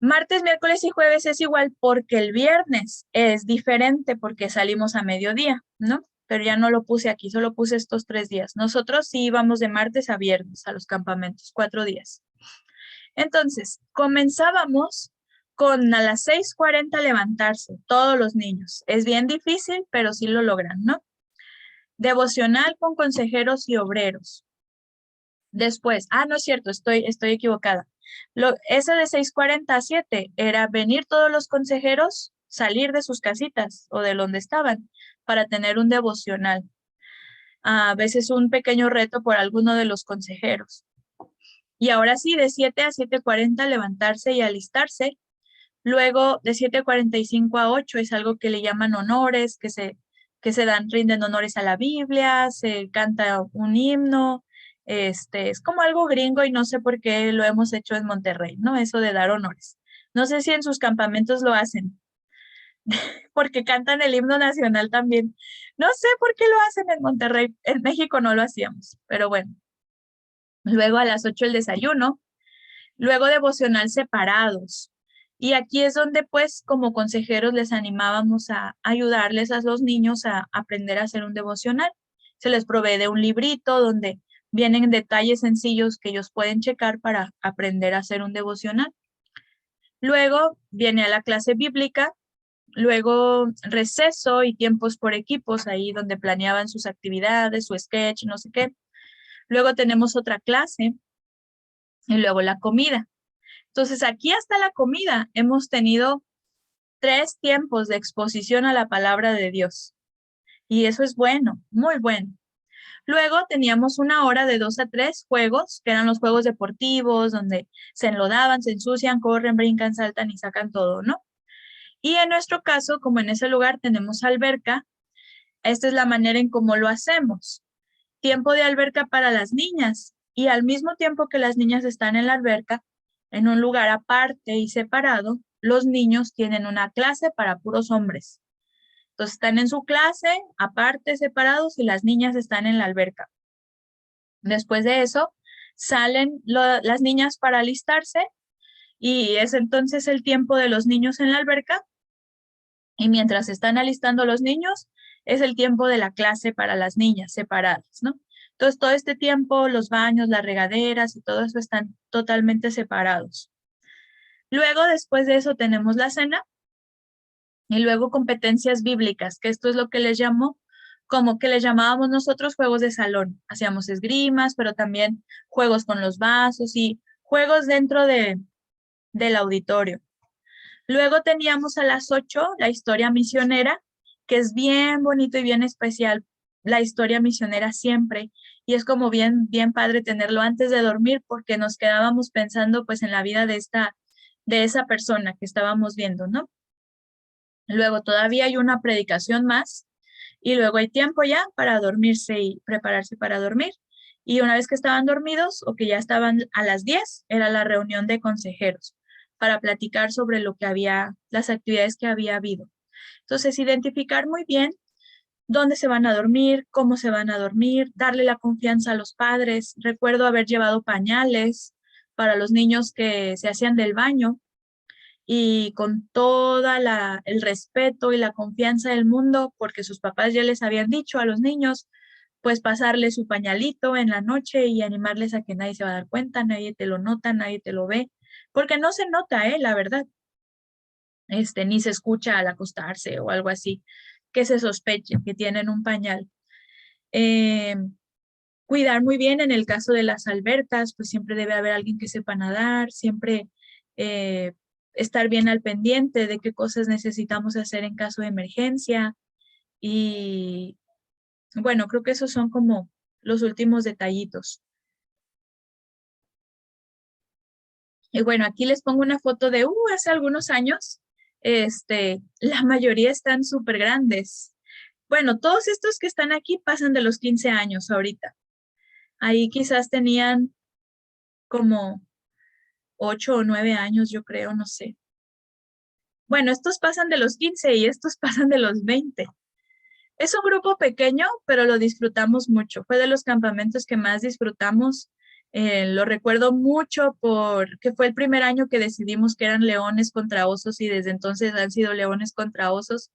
Martes, miércoles y jueves es igual porque el viernes es diferente porque salimos a mediodía, ¿no? Pero ya no lo puse aquí, solo puse estos 3 días. Nosotros sí íbamos de martes a viernes a los campamentos, 4 días. Entonces, comenzábamos con a las 6:40 levantarse, todos los niños. Es bien difícil, pero sí lo logran, ¿no? Devocional con consejeros y obreros. Después, no es cierto, estoy equivocada. Ese de 6:40 a 7 era venir todos los consejeros, salir de sus casitas o de donde estaban para tener un devocional. A veces un pequeño reto por alguno de los consejeros. Y ahora sí, de 7 a 7:40 levantarse y alistarse. Luego, de 7:45 a 8 es algo que le llaman honores, que se rinden honores a la Biblia, se canta un himno. Es como algo gringo y no sé por qué lo hemos hecho en Monterrey, ¿no? Eso de dar honores. No sé si en sus campamentos lo hacen, porque cantan el himno nacional también. No sé por qué lo hacen en Monterrey. En México no lo hacíamos, pero bueno. Luego a las 8 el desayuno, luego devocional separados. Y aquí es donde pues como consejeros les animábamos a ayudarles a los niños a aprender a hacer un devocional. Se les provee de un librito donde vienen detalles sencillos que ellos pueden checar para aprender a hacer un devocional. Luego viene a la clase bíblica, luego receso y tiempos por equipos, ahí donde planeaban sus actividades, su sketch, no sé qué. Luego tenemos otra clase y luego la comida. Entonces, aquí hasta la comida hemos tenido 3 tiempos de exposición a la palabra de Dios. Y eso es bueno, muy bueno. Luego teníamos una hora de 2 a 3 juegos, que eran los juegos deportivos, donde se enlodaban, se ensucian, corren, brincan, saltan y sacan todo, ¿no? Y en nuestro caso, como en ese lugar tenemos alberca, esta es la manera en cómo lo hacemos. Tiempo de alberca para las niñas. Y al mismo tiempo que las niñas están en la alberca, en un lugar aparte y separado, los niños tienen una clase para puros hombres. Entonces están en su clase, aparte, separados, y las niñas están en la alberca. Después de eso, salen las niñas para alistarse y es entonces el tiempo de los niños en la alberca. Y mientras se están alistando los niños, es el tiempo de la clase para las niñas separadas, ¿no? Entonces, todo este tiempo, los baños, las regaderas y todo eso están totalmente separados. Luego, después de eso, tenemos la cena y luego competencias bíblicas, que esto es lo que les llamo, como que les llamábamos nosotros juegos de salón. Hacíamos esgrimas, pero también juegos con los vasos y juegos dentro del auditorio. Luego teníamos a las 8 la historia misionera, que es bien bonito y bien especial, la historia misionera siempre. Y es como bien padre tenerlo antes de dormir porque nos quedábamos pensando pues en la vida de esa persona que estábamos viendo, ¿no? Luego todavía hay una predicación más y luego hay tiempo ya para dormirse y prepararse para dormir. Y una vez que estaban dormidos o que ya estaban a las 10, era la reunión de consejeros para platicar sobre lo que había, las actividades que había habido. Entonces, identificar muy bien dónde se van a dormir, cómo se van a dormir, darle la confianza a los padres. Recuerdo haber llevado pañales para los niños que se hacían del baño y con toda el respeto y la confianza del mundo, porque sus papás ya les habían dicho a los niños, pues pasarle su pañalito en la noche y animarles a que nadie se va a dar cuenta, nadie te lo nota, nadie te lo ve, porque no se nota, la verdad, ni se escucha al acostarse o algo así, que se sospeche que tienen un pañal. Eh, Cuidar muy bien en el caso de las albercas, pues siempre debe haber alguien que sepa nadar, siempre eh, estar bien al pendiente de qué cosas necesitamos hacer en caso de emergencia. Y bueno, creo que esos son como los últimos detallitos. Y bueno, aquí les pongo una foto de hace algunos años. La mayoría están súper grandes. Bueno, todos estos que están aquí pasan de los 15 años ahorita. Ahí quizás tenían como 8 o 9 años, yo creo, no sé. Bueno, estos pasan de los 15 y estos pasan de los 20. Es un grupo pequeño, pero lo disfrutamos mucho. Fue de los campamentos que más disfrutamos. Lo recuerdo mucho porque fue el primer año que decidimos que eran leones contra osos y desde entonces han sido leones contra osos.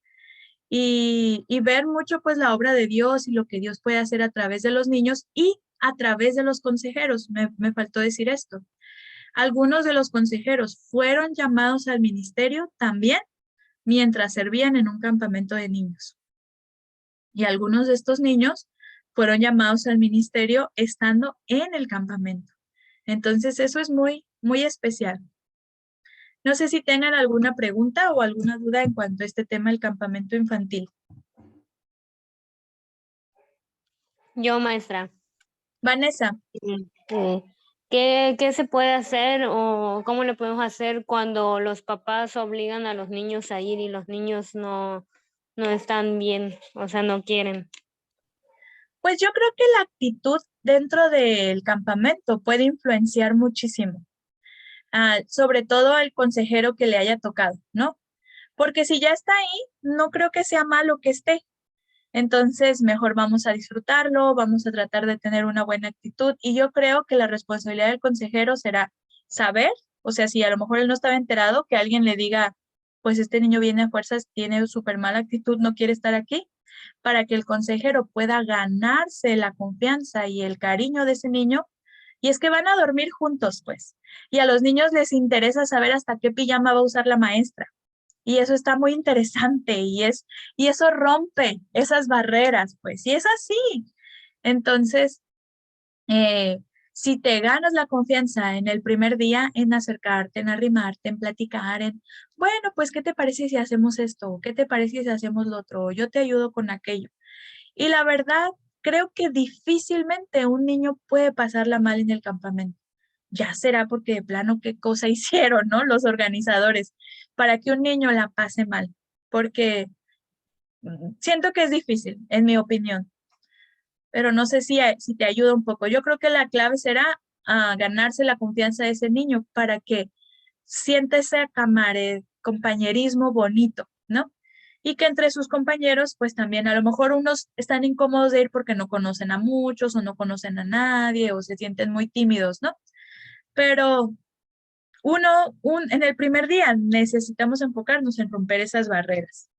Y ver mucho pues la obra de Dios y lo que Dios puede hacer a través de los niños y a través de los consejeros. Me faltó decir esto. Algunos de los consejeros fueron llamados al ministerio también mientras servían en un campamento de niños. Y algunos de estos niños fueron llamados al ministerio estando en el campamento. Entonces, eso es muy especial. No sé si tengan alguna pregunta o alguna duda en cuanto a este tema del campamento infantil. Yo, maestra. Vanessa, ¿Qué se puede hacer o cómo le podemos hacer cuando los papás obligan a los niños a ir y los niños no están bien, o sea, no quieren? pues yo creo que la actitud dentro del campamento puede influenciar muchísimo. Sobre todo el consejero que le haya tocado, ¿no? Porque si ya está ahí, no creo que sea malo que esté. Entonces, mejor vamos a disfrutarlo, vamos a tratar de tener una buena actitud y yo creo que la responsabilidad del consejero será saber, o sea, si a lo mejor él no estaba enterado, que alguien le diga, pues este niño viene a fuerzas, tiene súper mala actitud, no quiere estar aquí, para que el consejero pueda ganarse la confianza y el cariño de ese niño. Y es que van a dormir juntos, pues, y a los niños les interesa saber hasta qué pijama va a usar la maestra. Y eso está muy interesante y eso rompe esas barreras, pues, y es así. Entonces, eh, si te ganas la confianza en el primer día, en acercarte, en arrimarte, en platicar, bueno, pues, ¿qué te parece si hacemos esto? ¿Qué te parece si hacemos lo otro? Yo te ayudo con aquello. Y la verdad, creo que difícilmente un niño puede pasarla mal en el campamento. Ya será porque de plano qué cosa hicieron, ¿no? Los organizadores para que un niño la pase mal, porque siento que es difícil, en mi opinión, pero no sé si te ayuda un poco. Yo creo que la clave será ganarse la confianza de ese niño para que sienta ese compañerismo bonito, ¿no? Y que entre sus compañeros, pues también a lo mejor unos están incómodos de ir porque no conocen a muchos o no conocen a nadie o se sienten muy tímidos, ¿no? Pero en el primer día necesitamos enfocarnos en romper esas barreras.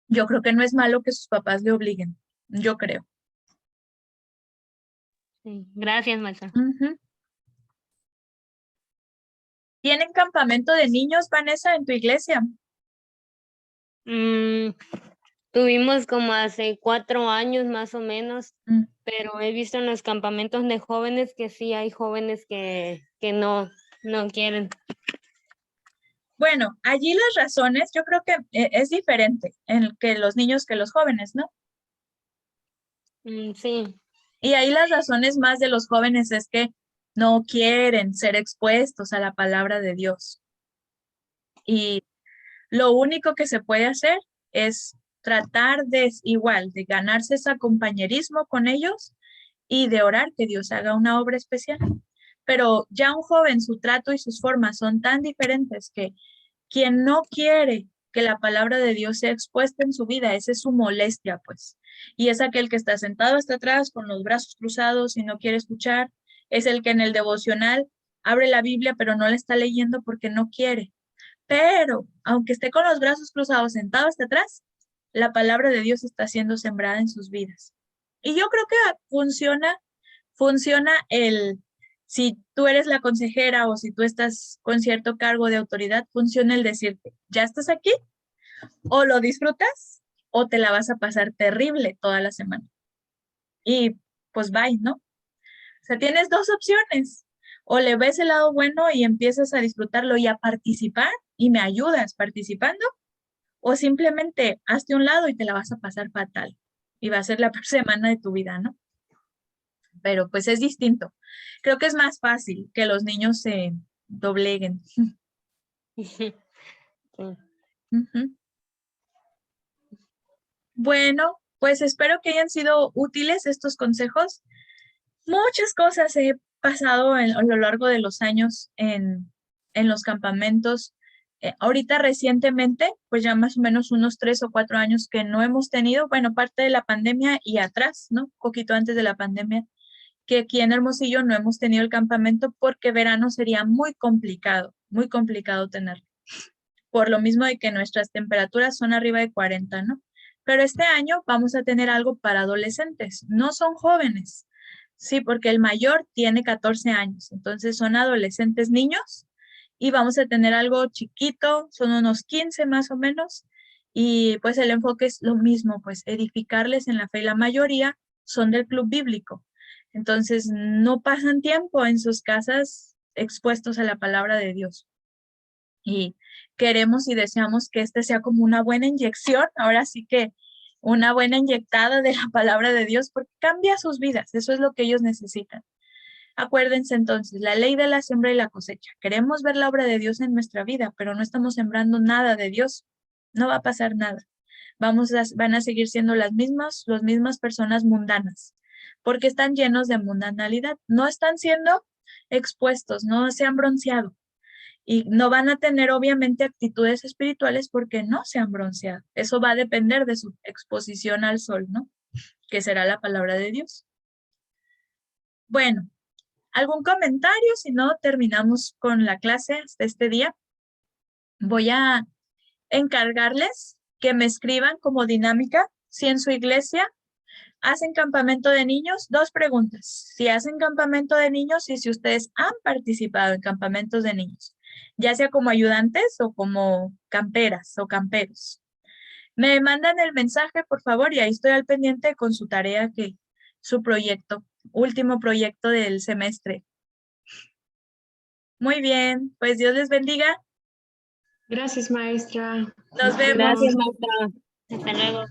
Yo creo que no es malo que sus papás le obliguen, yo creo. Sí. Gracias, maestra. Ujú. ¿Tienen campamento de niños, Vanessa, en tu iglesia? Tuvimos como hace 4 años más o menos, Mm. pero he visto en los campamentos de jóvenes que sí hay jóvenes que no quieren. Bueno, allí las razones, yo creo que es diferente en que los niños que los jóvenes, ¿no? Sí. Y ahí las razones más de los jóvenes es que no quieren ser expuestos a la palabra de Dios. Y lo único que se puede hacer es tratar de igual, de ganarse ese compañerismo con ellos y de orar que Dios haga una obra especial. Pero ya un joven, su trato y sus formas son tan diferentes que quien no quiere que la palabra de Dios sea expuesta en su vida, esa es su molestia, pues. Y es aquel que está sentado hasta atrás con los brazos cruzados y no quiere escuchar. Es el que en el devocional abre la Biblia, pero no la está leyendo porque no quiere. Pero, aunque esté con los brazos cruzados sentado hasta atrás, la palabra de Dios está siendo sembrada en sus vidas. Y yo creo que funciona si tú eres la consejera o si tú estás con cierto cargo de autoridad, funciona el decirte, ya estás aquí, o lo disfrutas o te la vas a pasar terrible toda la semana. Y pues bye, ¿no? O sea, tienes dos opciones. O le ves el lado bueno y empiezas a disfrutarlo y a participar y me ayudas participando, o simplemente hazte un lado y te la vas a pasar fatal. Y va a ser la peor semana de tu vida, ¿no? Pero pues es distinto. Creo que es más fácil que los niños se dobleguen. Sí. Ujú. Bueno, pues espero que hayan sido útiles estos consejos. Muchas cosas he pasado a lo largo de los años en los campamentos. Ahorita recientemente, pues ya más o menos unos 3 o 4 años que no hemos tenido, bueno, parte de la pandemia y atrás, ¿no? Un poquito antes de la pandemia, que aquí en Hermosillo no hemos tenido el campamento porque verano sería muy complicado tenerlo. Por lo mismo de que nuestras temperaturas son arriba de 40, ¿no? Pero este año vamos a tener algo para adolescentes, no son jóvenes. Sí, porque el mayor tiene 14 años, entonces son adolescentes niños y vamos a tener algo chiquito, son unos 15 más o menos, y pues el enfoque es lo mismo, pues edificarles en la fe. La mayoría son del club bíblico, entonces no pasan tiempo en sus casas expuestos a la palabra de Dios. Y queremos y deseamos que este sea como una buena inyección, ahora sí que una buena inyectada de la palabra de Dios, porque cambia sus vidas, eso es lo que ellos necesitan. Acuérdense entonces, la ley de la siembra y la cosecha. Queremos ver la obra de Dios en nuestra vida, pero no estamos sembrando nada de Dios, no va a pasar nada. Van a seguir siendo las mismas personas mundanas, porque están llenos de mundanalidad, no están siendo expuestos, no se han bronceado. Y no van a tener obviamente actitudes espirituales porque no se han bronceado. Eso va a depender de su exposición al sol, ¿no? Que será la palabra de Dios. Bueno, ¿algún comentario? Si no, terminamos con la clase hasta este día. Voy a encargarles que me escriban como dinámica si en su iglesia hacen campamento de niños. 2 preguntas. Si hacen campamento de niños y si ustedes han participado en campamentos de niños, ya sea como ayudantes o como camperas o camperos. Me mandan el mensaje, por favor, y ahí estoy al pendiente con su tarea, su proyecto, último proyecto del semestre. Muy bien, pues Dios les bendiga. Gracias, maestra. Nos vemos. Gracias, maestra. Hasta luego.